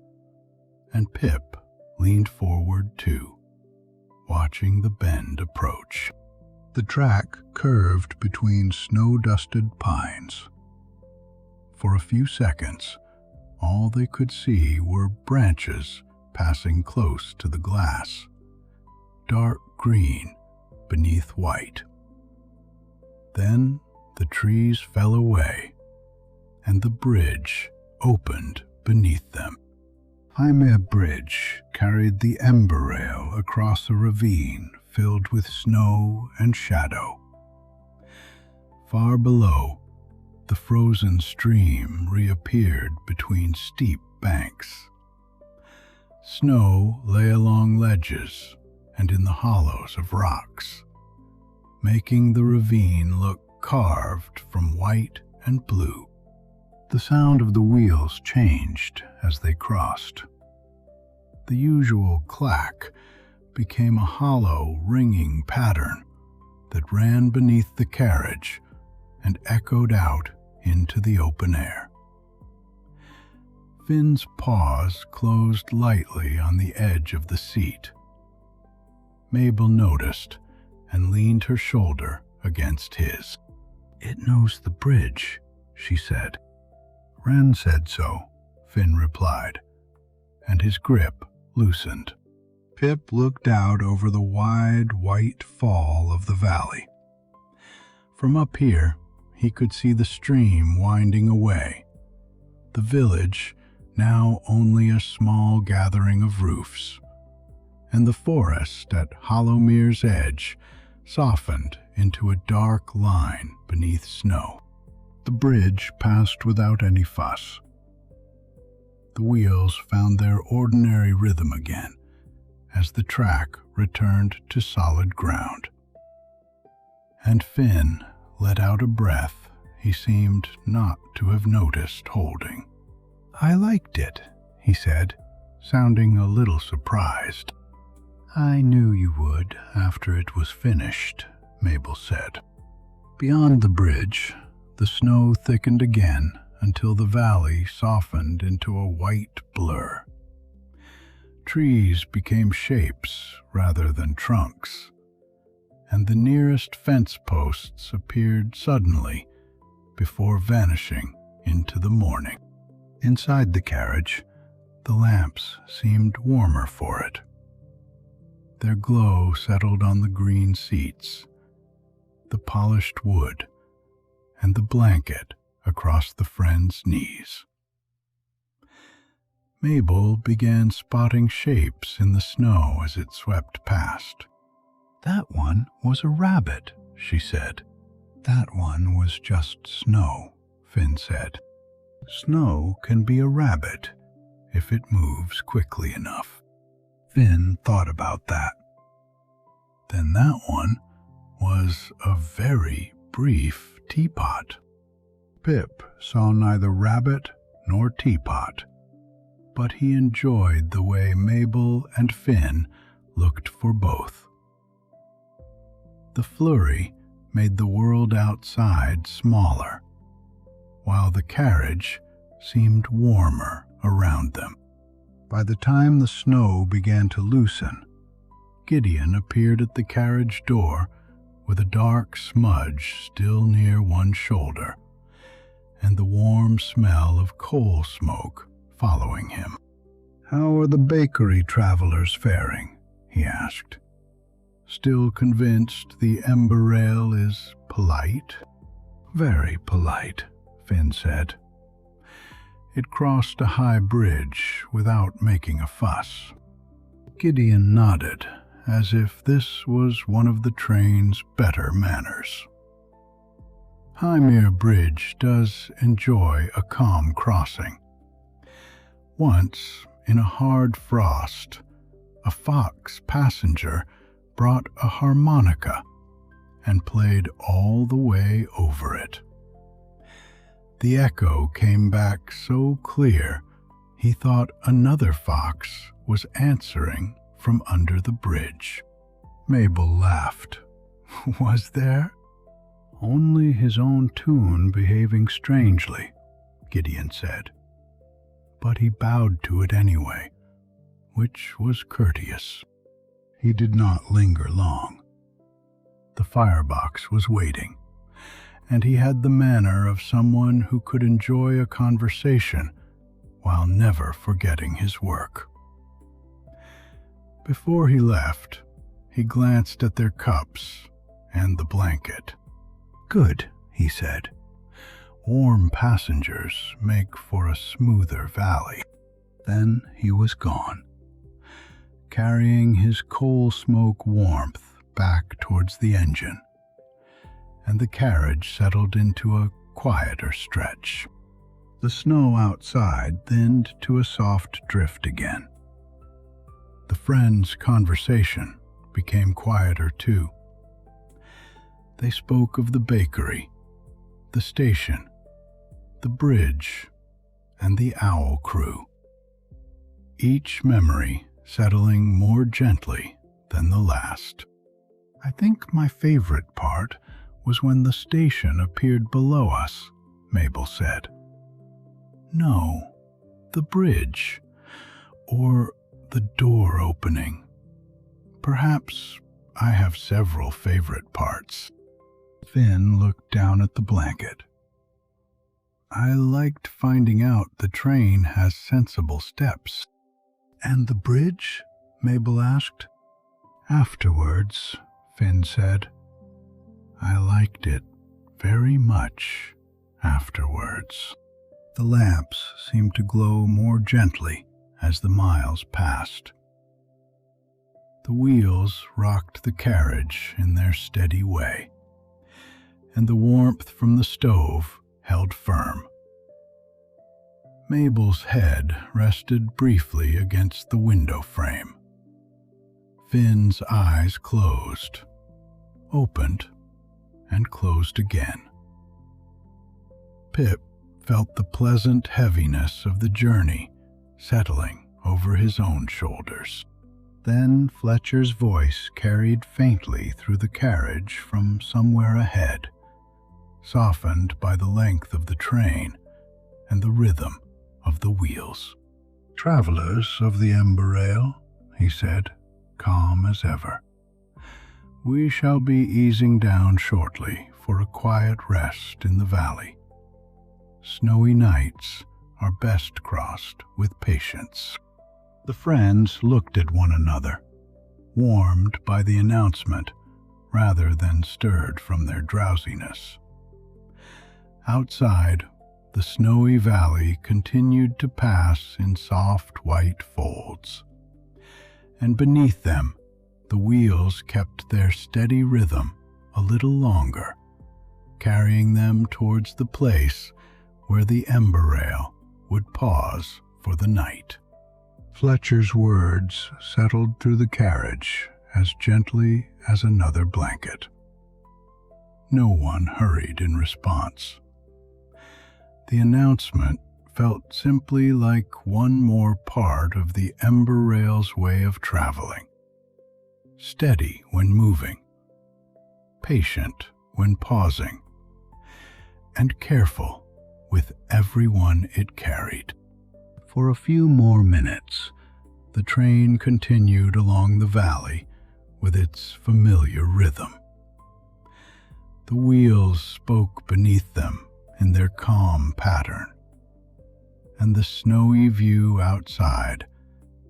and Pip leaned forward too, watching the bend approach. The track curved between snow-dusted pines. For a few seconds, all they could see were branches passing close to the glass, dark green beneath white. Then the trees fell away, and the bridge opened beneath them. Thornmere Bridge carried the Emberrail across a ravine filled with snow and shadow. Far below, the frozen stream reappeared between steep banks. Snow lay along ledges and in the hollows of rocks, making the ravine look carved from white and blue. The sound of the wheels changed as they crossed. The usual clack became a hollow, ringing pattern that ran beneath the carriage and echoed out into the open air. Finn's paws closed lightly on the edge of the seat. Mabel noticed and leaned her shoulder against his. "It knows the bridge," she said. "Wren said so," Finn replied, and his grip loosened. Pip looked out over the wide, white fall of the valley. From up here, he could see the stream winding away, the village now only a small gathering of roofs, and the forest at Hollowmere's edge softened into a dark line beneath snow. The bridge passed without any fuss. The wheels found their ordinary rhythm again as the track returned to solid ground. And Finn let out a breath he seemed not to have noticed holding. "I liked it," he said, sounding a little surprised. "I knew you would after it was finished," Mabel said. Beyond the bridge, the snow thickened again until the valley softened into a white blur. Trees became shapes rather than trunks, and the nearest fence posts appeared suddenly before vanishing into the morning. Inside the carriage, the lamps seemed warmer for it. Their glow settled on the green seats, the polished wood, and the blanket across the friend's knees. Mabel began spotting shapes in the snow as it swept past. "That one was a rabbit," she said. "That one was just snow," Finn said. "Snow can be a rabbit if it moves quickly enough." Finn thought about that. Then that one was a very brief teapot. Pip saw neither rabbit nor teapot, but he enjoyed the way Mabel and Finn looked for both. The flurry made the world outside smaller, while the carriage seemed warmer around them. By the time the snow began to loosen, Gideon appeared at the carriage door with a dark smudge still near one shoulder, and the warm smell of coal smoke following him. "How are the bakery travelers faring?" he asked. "Still convinced the Emberrail is polite?" "Very polite," Finn said. "It crossed a high bridge without making a fuss." Gideon nodded, as if this was one of the train's better manners. Thornmere Bridge does enjoy a calm crossing. Once, in a hard frost, a fox passenger brought a harmonica and played all the way over it. The echo came back so clear he thought another fox was answering from under the bridge. Mabel laughed. Was there? "Only his own tune behaving strangely," Gideon said. But he bowed to it anyway, which was courteous. He did not linger long. The firebox was waiting, and he had the manner of someone who could enjoy a conversation while never forgetting his work. Before he left, he glanced at their cups and the blanket. "Good," he said. "Warm passengers make for a smoother valley." Then he was gone, carrying his coal smoke warmth back towards the engine, and the carriage settled into a quieter stretch. The snow outside thinned to a soft drift again. The friends' conversation became quieter too. They spoke of the bakery, the station, the bridge, and the owl crew, each memory settling more gently than the last. "I think my favorite part was when the station appeared below us," Mabel said. "No, the bridge, or the door opening. Perhaps I have several favorite parts." Finn looked down at the blanket. "I liked finding out the train has sensible steps." "And the bridge?" Mabel asked. "Afterwards," Finn said. "I liked it very much afterwards." The lamps seemed to glow more gently as the miles passed. The wheels rocked the carriage in their steady way, and the warmth from the stove held firm. Mabel's head rested briefly against the window frame. Finn's eyes closed, opened, and closed again. Pip felt the pleasant heaviness of the journey settling over his own shoulders. Then Fletcher's voice carried faintly through the carriage from somewhere ahead, softened by the length of the train and the rhythm of the wheels. "Travelers of the Emberrail," he said, calm as ever, "we shall be easing down shortly for a quiet rest in the valley. Snowy nights are best crossed with patience." The friends looked at one another, warmed by the announcement rather than stirred from their drowsiness. Outside, the snowy valley continued to pass in soft white folds, and beneath them the wheels kept their steady rhythm a little longer, carrying them towards the place where the Emberrail would pause for the night. Fletcher's words settled through the carriage as gently as another blanket. No one hurried in response. The announcement felt simply like one more part of the Emberrail's way of traveling. Steady when moving, patient when pausing, and careful with everyone it carried. For a few more minutes, the train continued along the valley with its familiar rhythm. The wheels spoke beneath them in their calm pattern, and the snowy view outside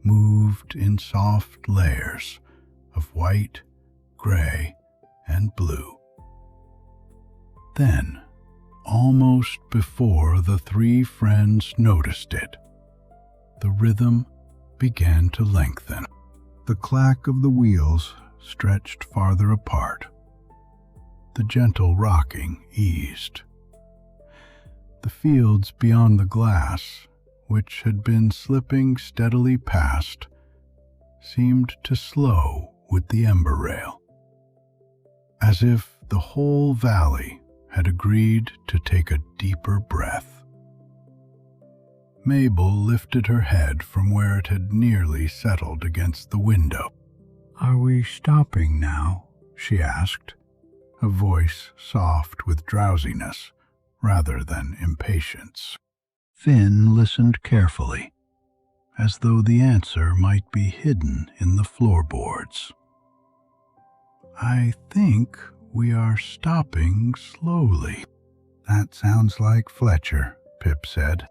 moved in soft layers of white, gray, and blue. Then, almost before the three friends noticed it, the rhythm began to lengthen. The clack of the wheels stretched farther apart. The gentle rocking eased. The fields beyond the glass, which had been slipping steadily past, seemed to slow with the Emberrail, as if the whole valley had agreed to take a deeper breath. Mabel lifted her head from where it had nearly settled against the window. "Are we stopping now?" she asked, a voice soft with drowsiness rather than impatience. Finn listened carefully, as though the answer might be hidden in the floorboards. "I think we are stopping slowly." "That sounds like Fletcher," Pip said.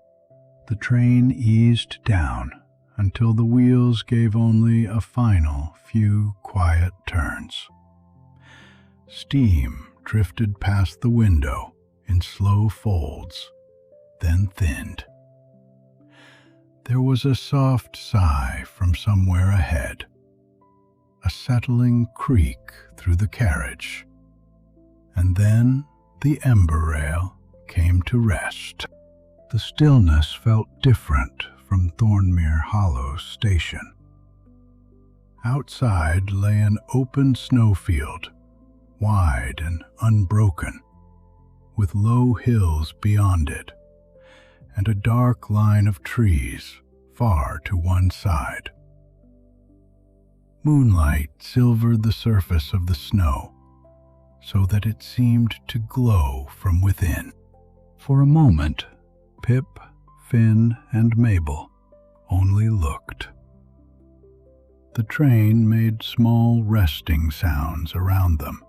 The train eased down until the wheels gave only a final few quiet turns. Steam drifted past the window in slow folds, then thinned. There was a soft sigh from somewhere ahead, a settling creak through the carriage, and then the Emberrail came to rest. The stillness felt different from Thornmere Hollow station. Outside lay an open snowfield, wide and unbroken, with low hills beyond it, and a dark line of trees far to one side. Moonlight silvered the surface of the snow, so that it seemed to glow from within. For a moment, Pip, Finn, and Mabel only looked. The train made small resting sounds around them.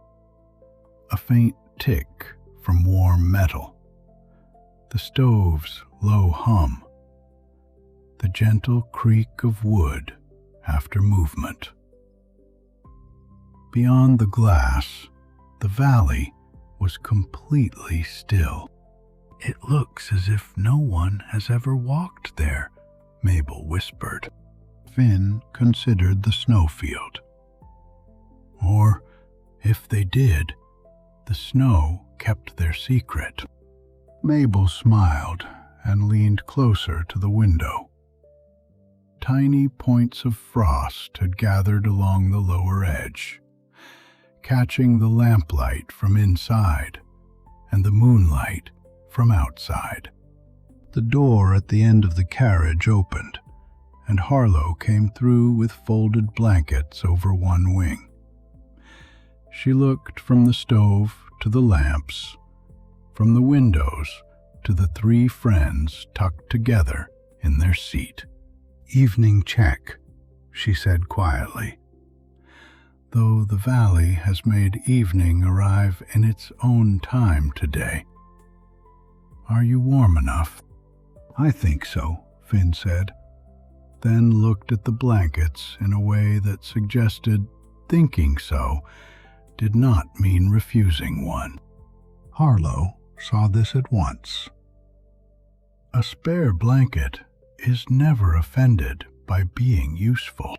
A faint tick from warm metal, the stove's low hum, the gentle creak of wood after movement. Beyond the glass, the valley was completely still. "It looks as if no one has ever walked there," Mabel whispered. Finn considered the snowfield. Or, if they did, the snow kept their secret. Mabel smiled and leaned closer to the window. Tiny points of frost had gathered along the lower edge, catching the lamplight from inside and the moonlight from outside. The door at the end of the carriage opened, and Harlow came through with folded blankets over one wing. She looked from the stove to the lamps, from the windows to the three friends tucked together in their seat. "Evening check," she said quietly, "though the valley has made evening arrive in its own time today. Are you warm enough?" "I think so," Finn said, then looked at the blankets in a way that suggested thinking so did not mean refusing one. Harlow saw this at once. A spare blanket is never offended by being useful.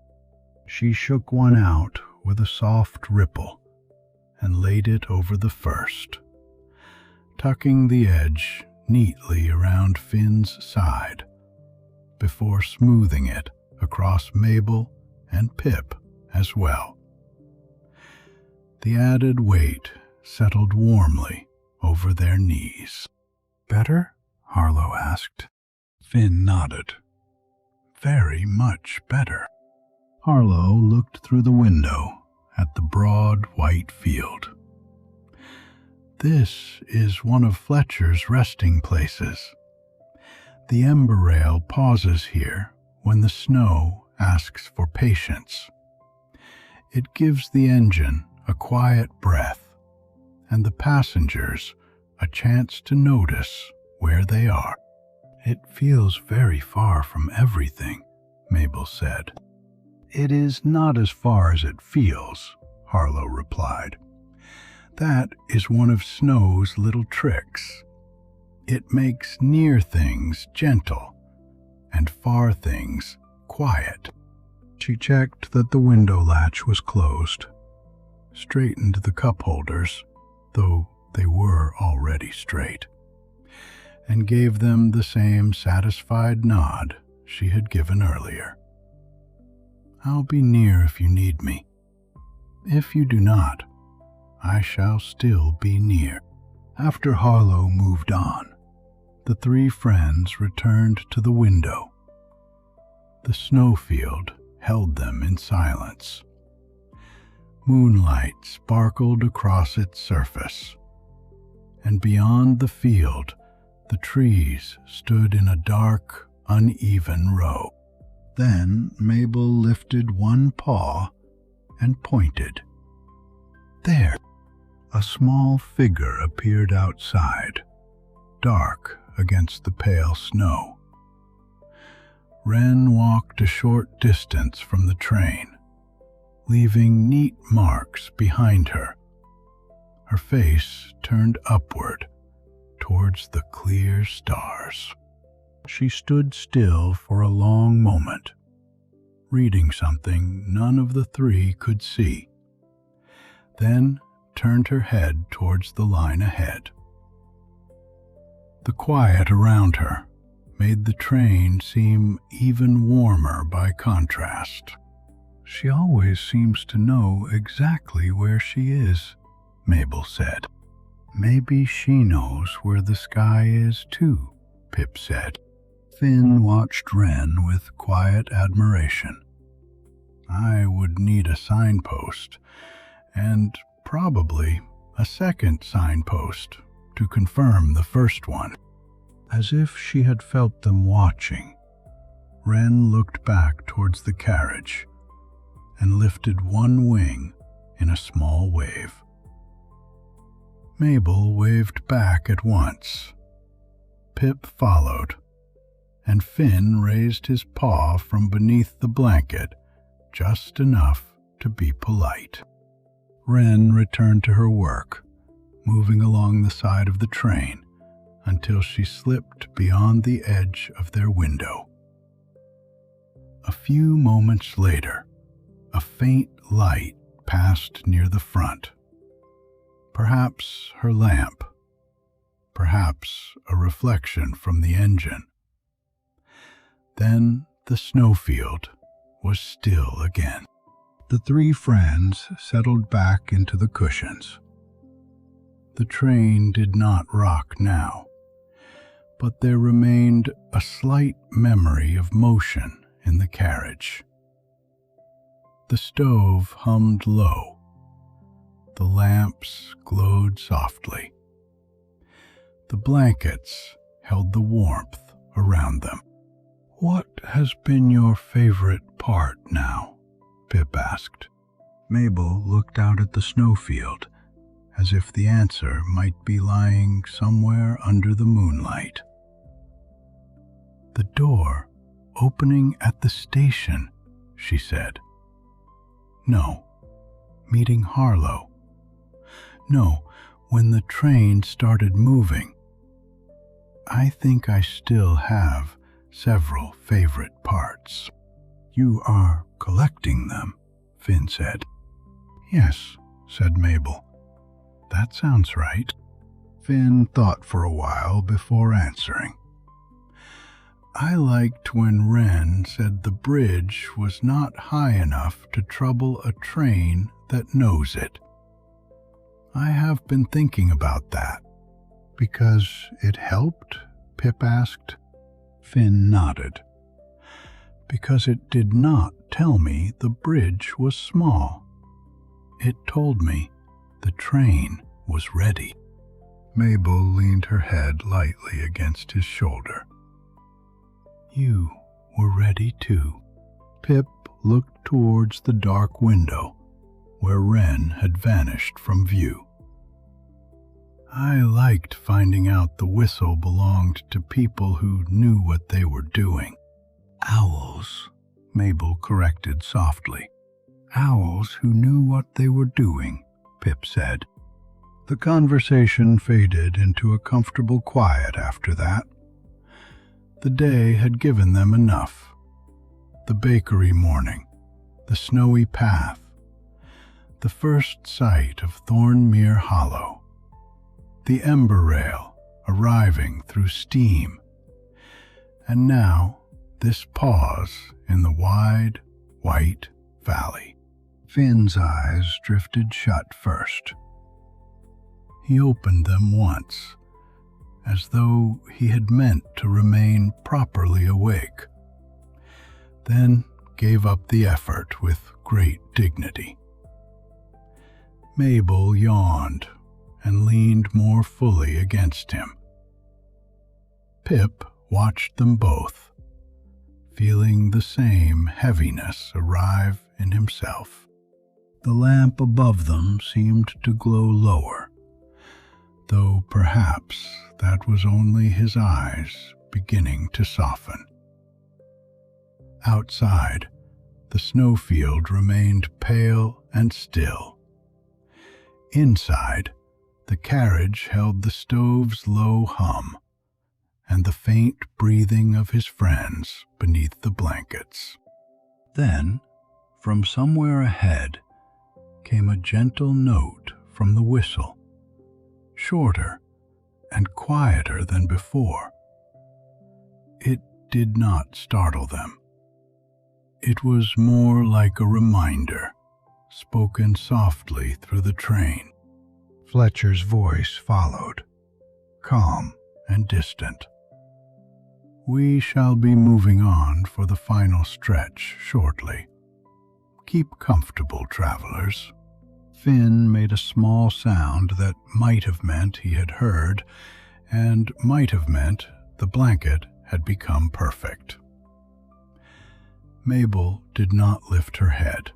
She shook one out with a soft ripple and laid it over the first, tucking the edge neatly around Finn's side before smoothing it across Mabel and Pip as well. The added weight settled warmly over their knees. "Better?" Harlow asked. Finn nodded. "Very much better." Harlow looked through the window at the broad white field. "This is one of Fletcher's resting places. The Emberrail pauses here when the snow asks for patience. It gives the engine a quiet breath and the passengers a chance to notice where they are." "It feels very far from everything," Mabel said. "It is not as far as it feels," Harlow replied. "That is one of snow's little tricks. It makes near things gentle and far things quiet." She checked that the window latch was closed, straightened the cup holders, though they were already straight, and gave them the same satisfied nod she had given earlier. "I'll be near if you need me. If you do not, I shall still be near." After Harlow moved on, the three friends returned to the window. The snowfield held them in silence. Moonlight sparkled across its surface, and beyond the field, the trees stood in a dark, uneven row. Then Mabel lifted one paw and pointed. There, a small figure appeared outside, dark against the pale snow. Wren walked a short distance from the train, leaving neat marks behind her, her face turned upward towards the clear stars. She stood still for a long moment, reading something none of the three could see, then turned her head towards the line ahead. The quiet around her made the train seem even warmer by contrast. "She always seems to know exactly where she is," Mabel said. "Maybe she knows where the sky is too," Pip said. Finn watched Wren with quiet admiration. "I would need a signpost, and probably a second signpost to confirm the first one." As if she had felt them watching, Wren looked back towards the carriage and lifted one wing in a small wave. Mabel waved back at once. Pip followed, and Finn raised his paw from beneath the blanket just enough to be polite. Wren returned to her work, moving along the side of the train until she slipped beyond the edge of their window. A few moments later, a faint light passed near the front. Perhaps her lamp, perhaps a reflection from the engine. Then the snowfield was still again. The three friends settled back into the cushions. The train did not rock now, but there remained a slight memory of motion in the carriage. The stove hummed low. The lamps glowed softly. The blankets held the warmth around them. "What has been your favorite part now?" Pip asked. Mabel looked out at the snowfield, as if the answer might be lying somewhere under the moonlight. "The door opening at the station," she said. "No, meeting Harlow. No, when the train started moving. I think I still have several favorite parts." "You are collecting them," Finn said. "Yes," said Mabel. "That sounds right." Finn thought for a while before answering. "I liked when Wren said the bridge was not high enough to trouble a train that knows it. I have been thinking about that." "Because it helped?" Pip asked. Finn nodded. "Because it did not tell me the bridge was small. It told me the train was ready." Mabel leaned her head lightly against his shoulder. "You were ready too." Pip looked towards the dark window where Wren had vanished from view. "I liked finding out the whistle belonged to people who knew what they were doing." "Owls," Mabel corrected softly. "Owls who knew what they were doing," Pip said. The conversation faded into a comfortable quiet after that. The day had given them enough. The bakery morning, the snowy path, the first sight of Thornmere Hollow, the Emberrail arriving through steam, and now this pause in the wide, white valley. Finn's eyes drifted shut first. He opened them once, as though he had meant to remain properly awake, then gave up the effort with great dignity. Mabel yawned and leaned more fully against him. Pip watched them both, feeling the same heaviness arrive in himself. The lamp above them seemed to glow lower, though perhaps that was only his eyes beginning to soften. Outside, the snowfield remained pale and still. Inside, the carriage held the stove's low hum and the faint breathing of his friends beneath the blankets. Then, from somewhere ahead, came a gentle note from the whistle, shorter and quieter than before. It did not startle them. It was more like a reminder, spoken softly through the train. Fletcher's voice followed, calm and distant. "We shall be moving on for the final stretch shortly. Keep comfortable, travelers." Finn made a small sound that might have meant he had heard, and might have meant the blanket had become perfect. Mabel did not lift her head,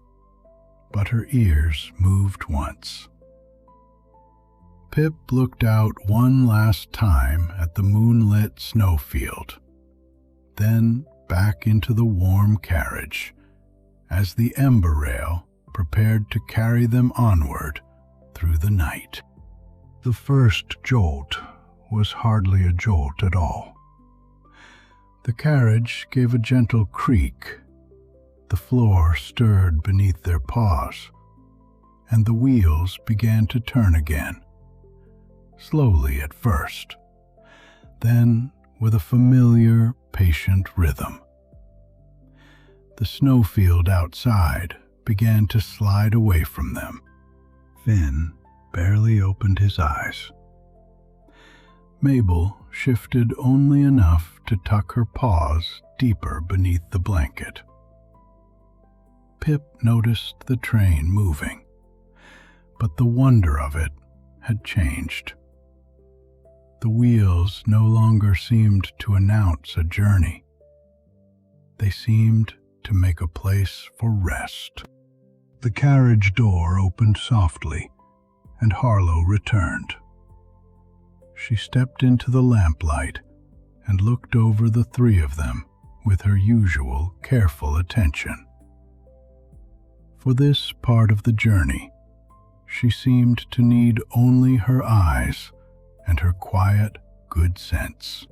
but her ears moved once. Pip looked out one last time at the moonlit snowfield, then back into the warm carriage as the Emberrail prepared to carry them onward through the night. The first jolt was hardly a jolt at all. The carriage gave a gentle creak, the floor stirred beneath their paws, and the wheels began to turn again, slowly at first, then with a familiar, patient rhythm. The snowfield outside began to slide away from them. Finn barely opened his eyes. Mabel shifted only enough to tuck her paws deeper beneath the blanket. Pip noticed the train moving, but the wonder of it had changed. The wheels no longer seemed to announce a journey. They seemed to make a place for rest. The carriage door opened softly, and Harlow returned. She stepped into the lamplight and looked over the three of them with her usual careful attention. For this part of the journey, she seemed to need only her eyes and her quiet good sense.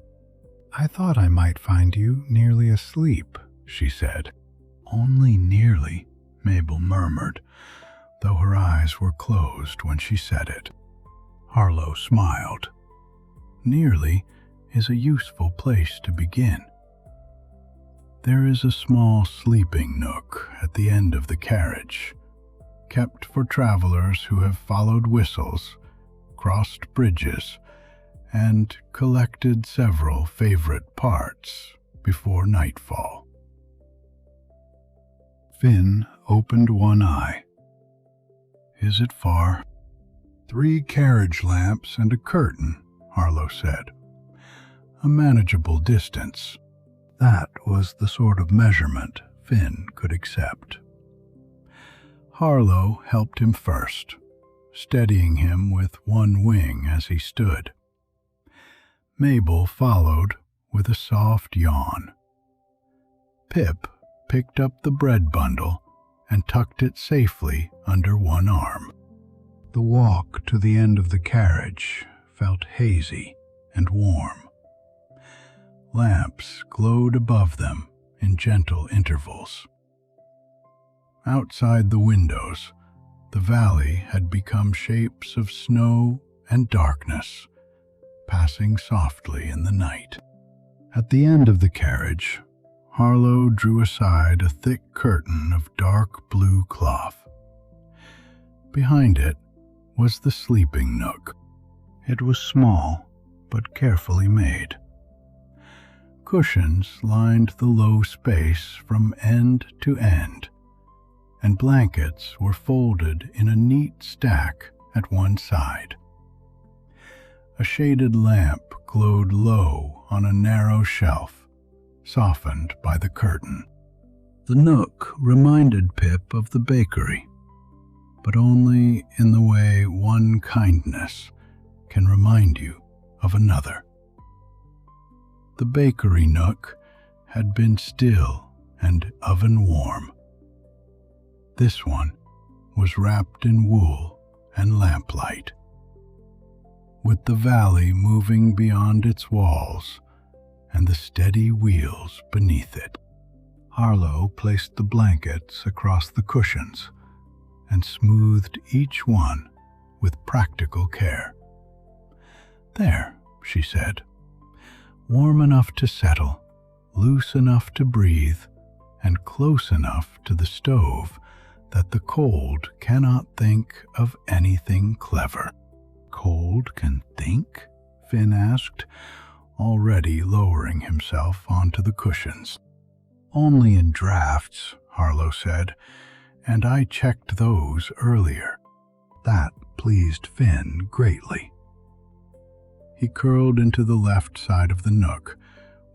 "I thought I might find you nearly asleep," she said. "Only nearly," Mabel murmured, though her eyes were closed when she said it. Harlow smiled. "Nearly is a useful place to begin. There is a small sleeping nook at the end of the carriage, kept for travelers who have followed whistles, crossed bridges, and collected several favorite parts before nightfall." Finn opened one eye. "Is it far?" "3 carriage lamps and a curtain," Harlow said. "A manageable distance." That was the sort of measurement Finn could accept. Harlow helped him first, steadying him with one wing as he stood. Mabel followed with a soft yawn. Pip picked up the bread bundle and tucked it safely under one arm. The walk to the end of the carriage felt hazy and warm. Lamps glowed above them in gentle intervals. Outside the windows, the valley had become shapes of snow and darkness, passing softly in the night. At the end of the carriage, Harlow drew aside a thick curtain of dark blue cloth. Behind it was the sleeping nook. It was small, but carefully made. Cushions lined the low space from end to end, and blankets were folded in a neat stack at one side. A shaded lamp glowed low on a narrow shelf, softened by the curtain. The nook reminded Pip of the bakery, but only in the way one kindness can remind you of another. The bakery nook had been still and oven-warm. This one was wrapped in wool and lamplight. With the valley moving beyond its walls and the steady wheels beneath it, Harlow placed the blankets across the cushions and smoothed each one with practical care. "There," she said. "Warm enough to settle, loose enough to breathe, and close enough to the stove that the cold cannot think of anything clever." "Cold can think?" Finn asked, already lowering himself onto the cushions. "Only in drafts," Harlow said, "and I checked those earlier." That pleased Finn greatly. He curled into the left side of the nook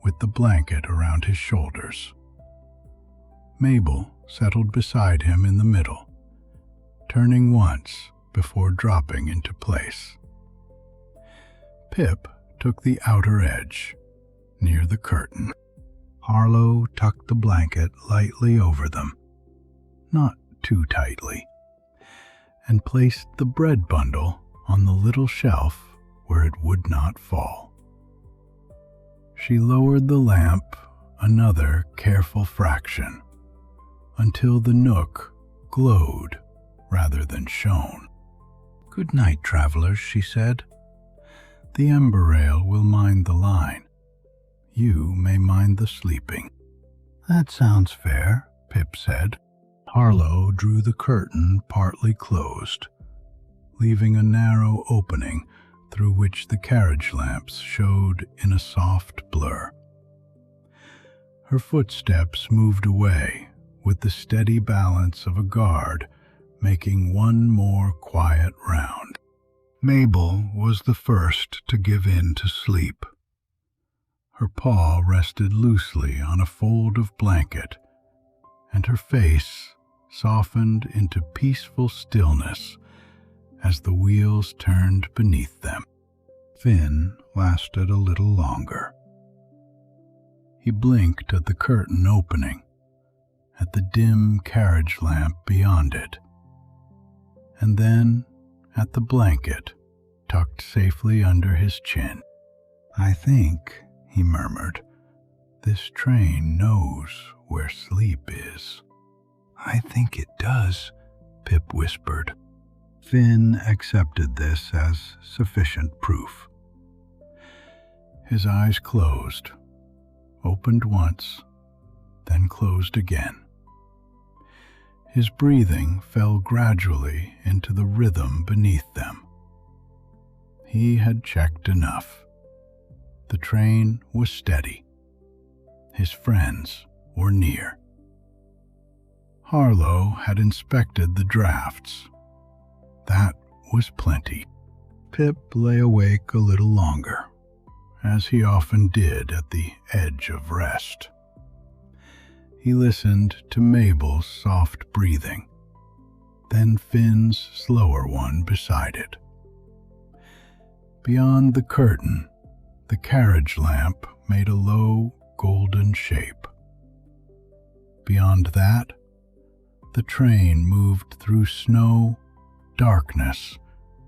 with the blanket around his shoulders. Mabel settled beside him in the middle, turning once before dropping into place. Pip took the outer edge, near the curtain. Harlow tucked the blanket lightly over them, not too tightly, and placed the bread bundle on the little shelf where it would not fall. She lowered the lamp another careful fraction, until the nook glowed rather than shone. "Good night, travelers," she said. "The Emberrail will mind the line. You may mind the sleeping." "That sounds fair," Pip said. Harlow drew the curtain partly closed, leaving a narrow opening through which the carriage lamps showed in a soft blur. Her footsteps moved away with the steady balance of a guard making one more quiet round. Mabel was the first to give in to sleep. Her paw rested loosely on a fold of blanket, and her face softened into peaceful stillness as the wheels turned beneath them. Finn lasted a little longer. He blinked at the curtain opening, at the dim carriage lamp beyond it, and then at the blanket tucked safely under his chin. "I think," he murmured, "this train knows where sleep is." "I think it does," Pip whispered. Finn accepted this as sufficient proof. His eyes closed, opened once, then closed again. His breathing fell gradually into the rhythm beneath them. He had checked enough. The train was steady. His friends were near. Harlow had inspected the drafts. That was plenty. Pip lay awake a little longer, as he often did at the edge of rest. He listened to Mabel's soft breathing, then Finn's slower one beside it. Beyond the curtain, the carriage lamp made a low, golden shape. Beyond that, the train moved through snow, darkness,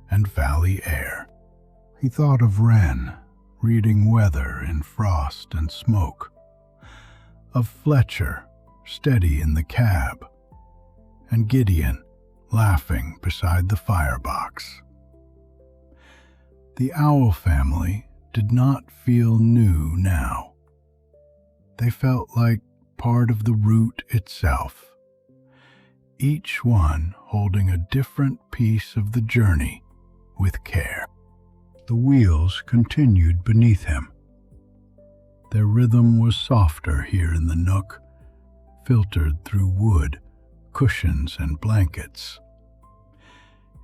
and valley air. He thought of Wren reading weather in frost and smoke, of Fletcher steady in the cab, and Gideon laughing beside the firebox. The owl family did not feel new now. They felt like part of the route itself, each one holding a different piece of the journey with care. The wheels continued beneath him. Their rhythm was softer here in the nook, filtered through wood, cushions, and blankets.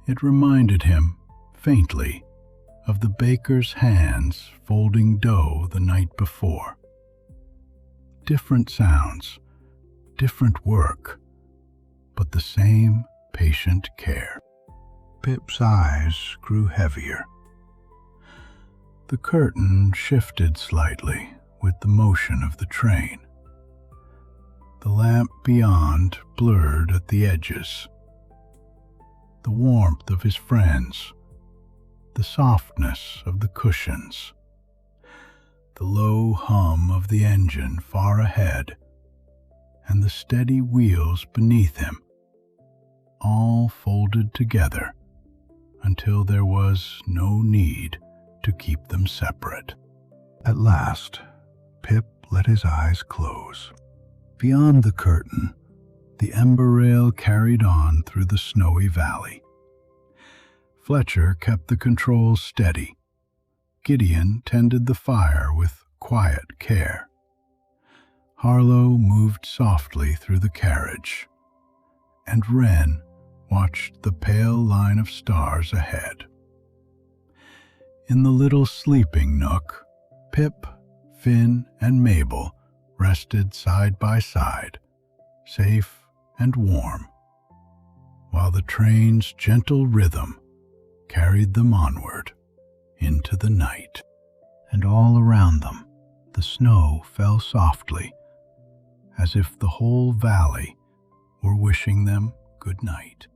It reminded him, faintly, of the baker's hands folding dough the night before. Different sounds, different work, but the same patient care. Pip's eyes grew heavier. The curtain shifted slightly with the motion of the train. The lamp beyond blurred at the edges. The warmth of his friends, the softness of the cushions, the low hum of the engine far ahead, and the steady wheels beneath him, all folded together until there was no need to keep them separate. At last, Pip let his eyes close. Beyond the curtain, the Emberrail carried on through the snowy valley. Fletcher kept the controls steady. Gideon tended the fire with quiet care. Harlow moved softly through the carriage, and Wren watched the pale line of stars ahead. In the little sleeping nook, Pip, Finn, and Mabel rested side by side, safe and warm, while the train's gentle rhythm carried them onward into the night. And all around them, the snow fell softly, as if the whole valley were wishing them good night.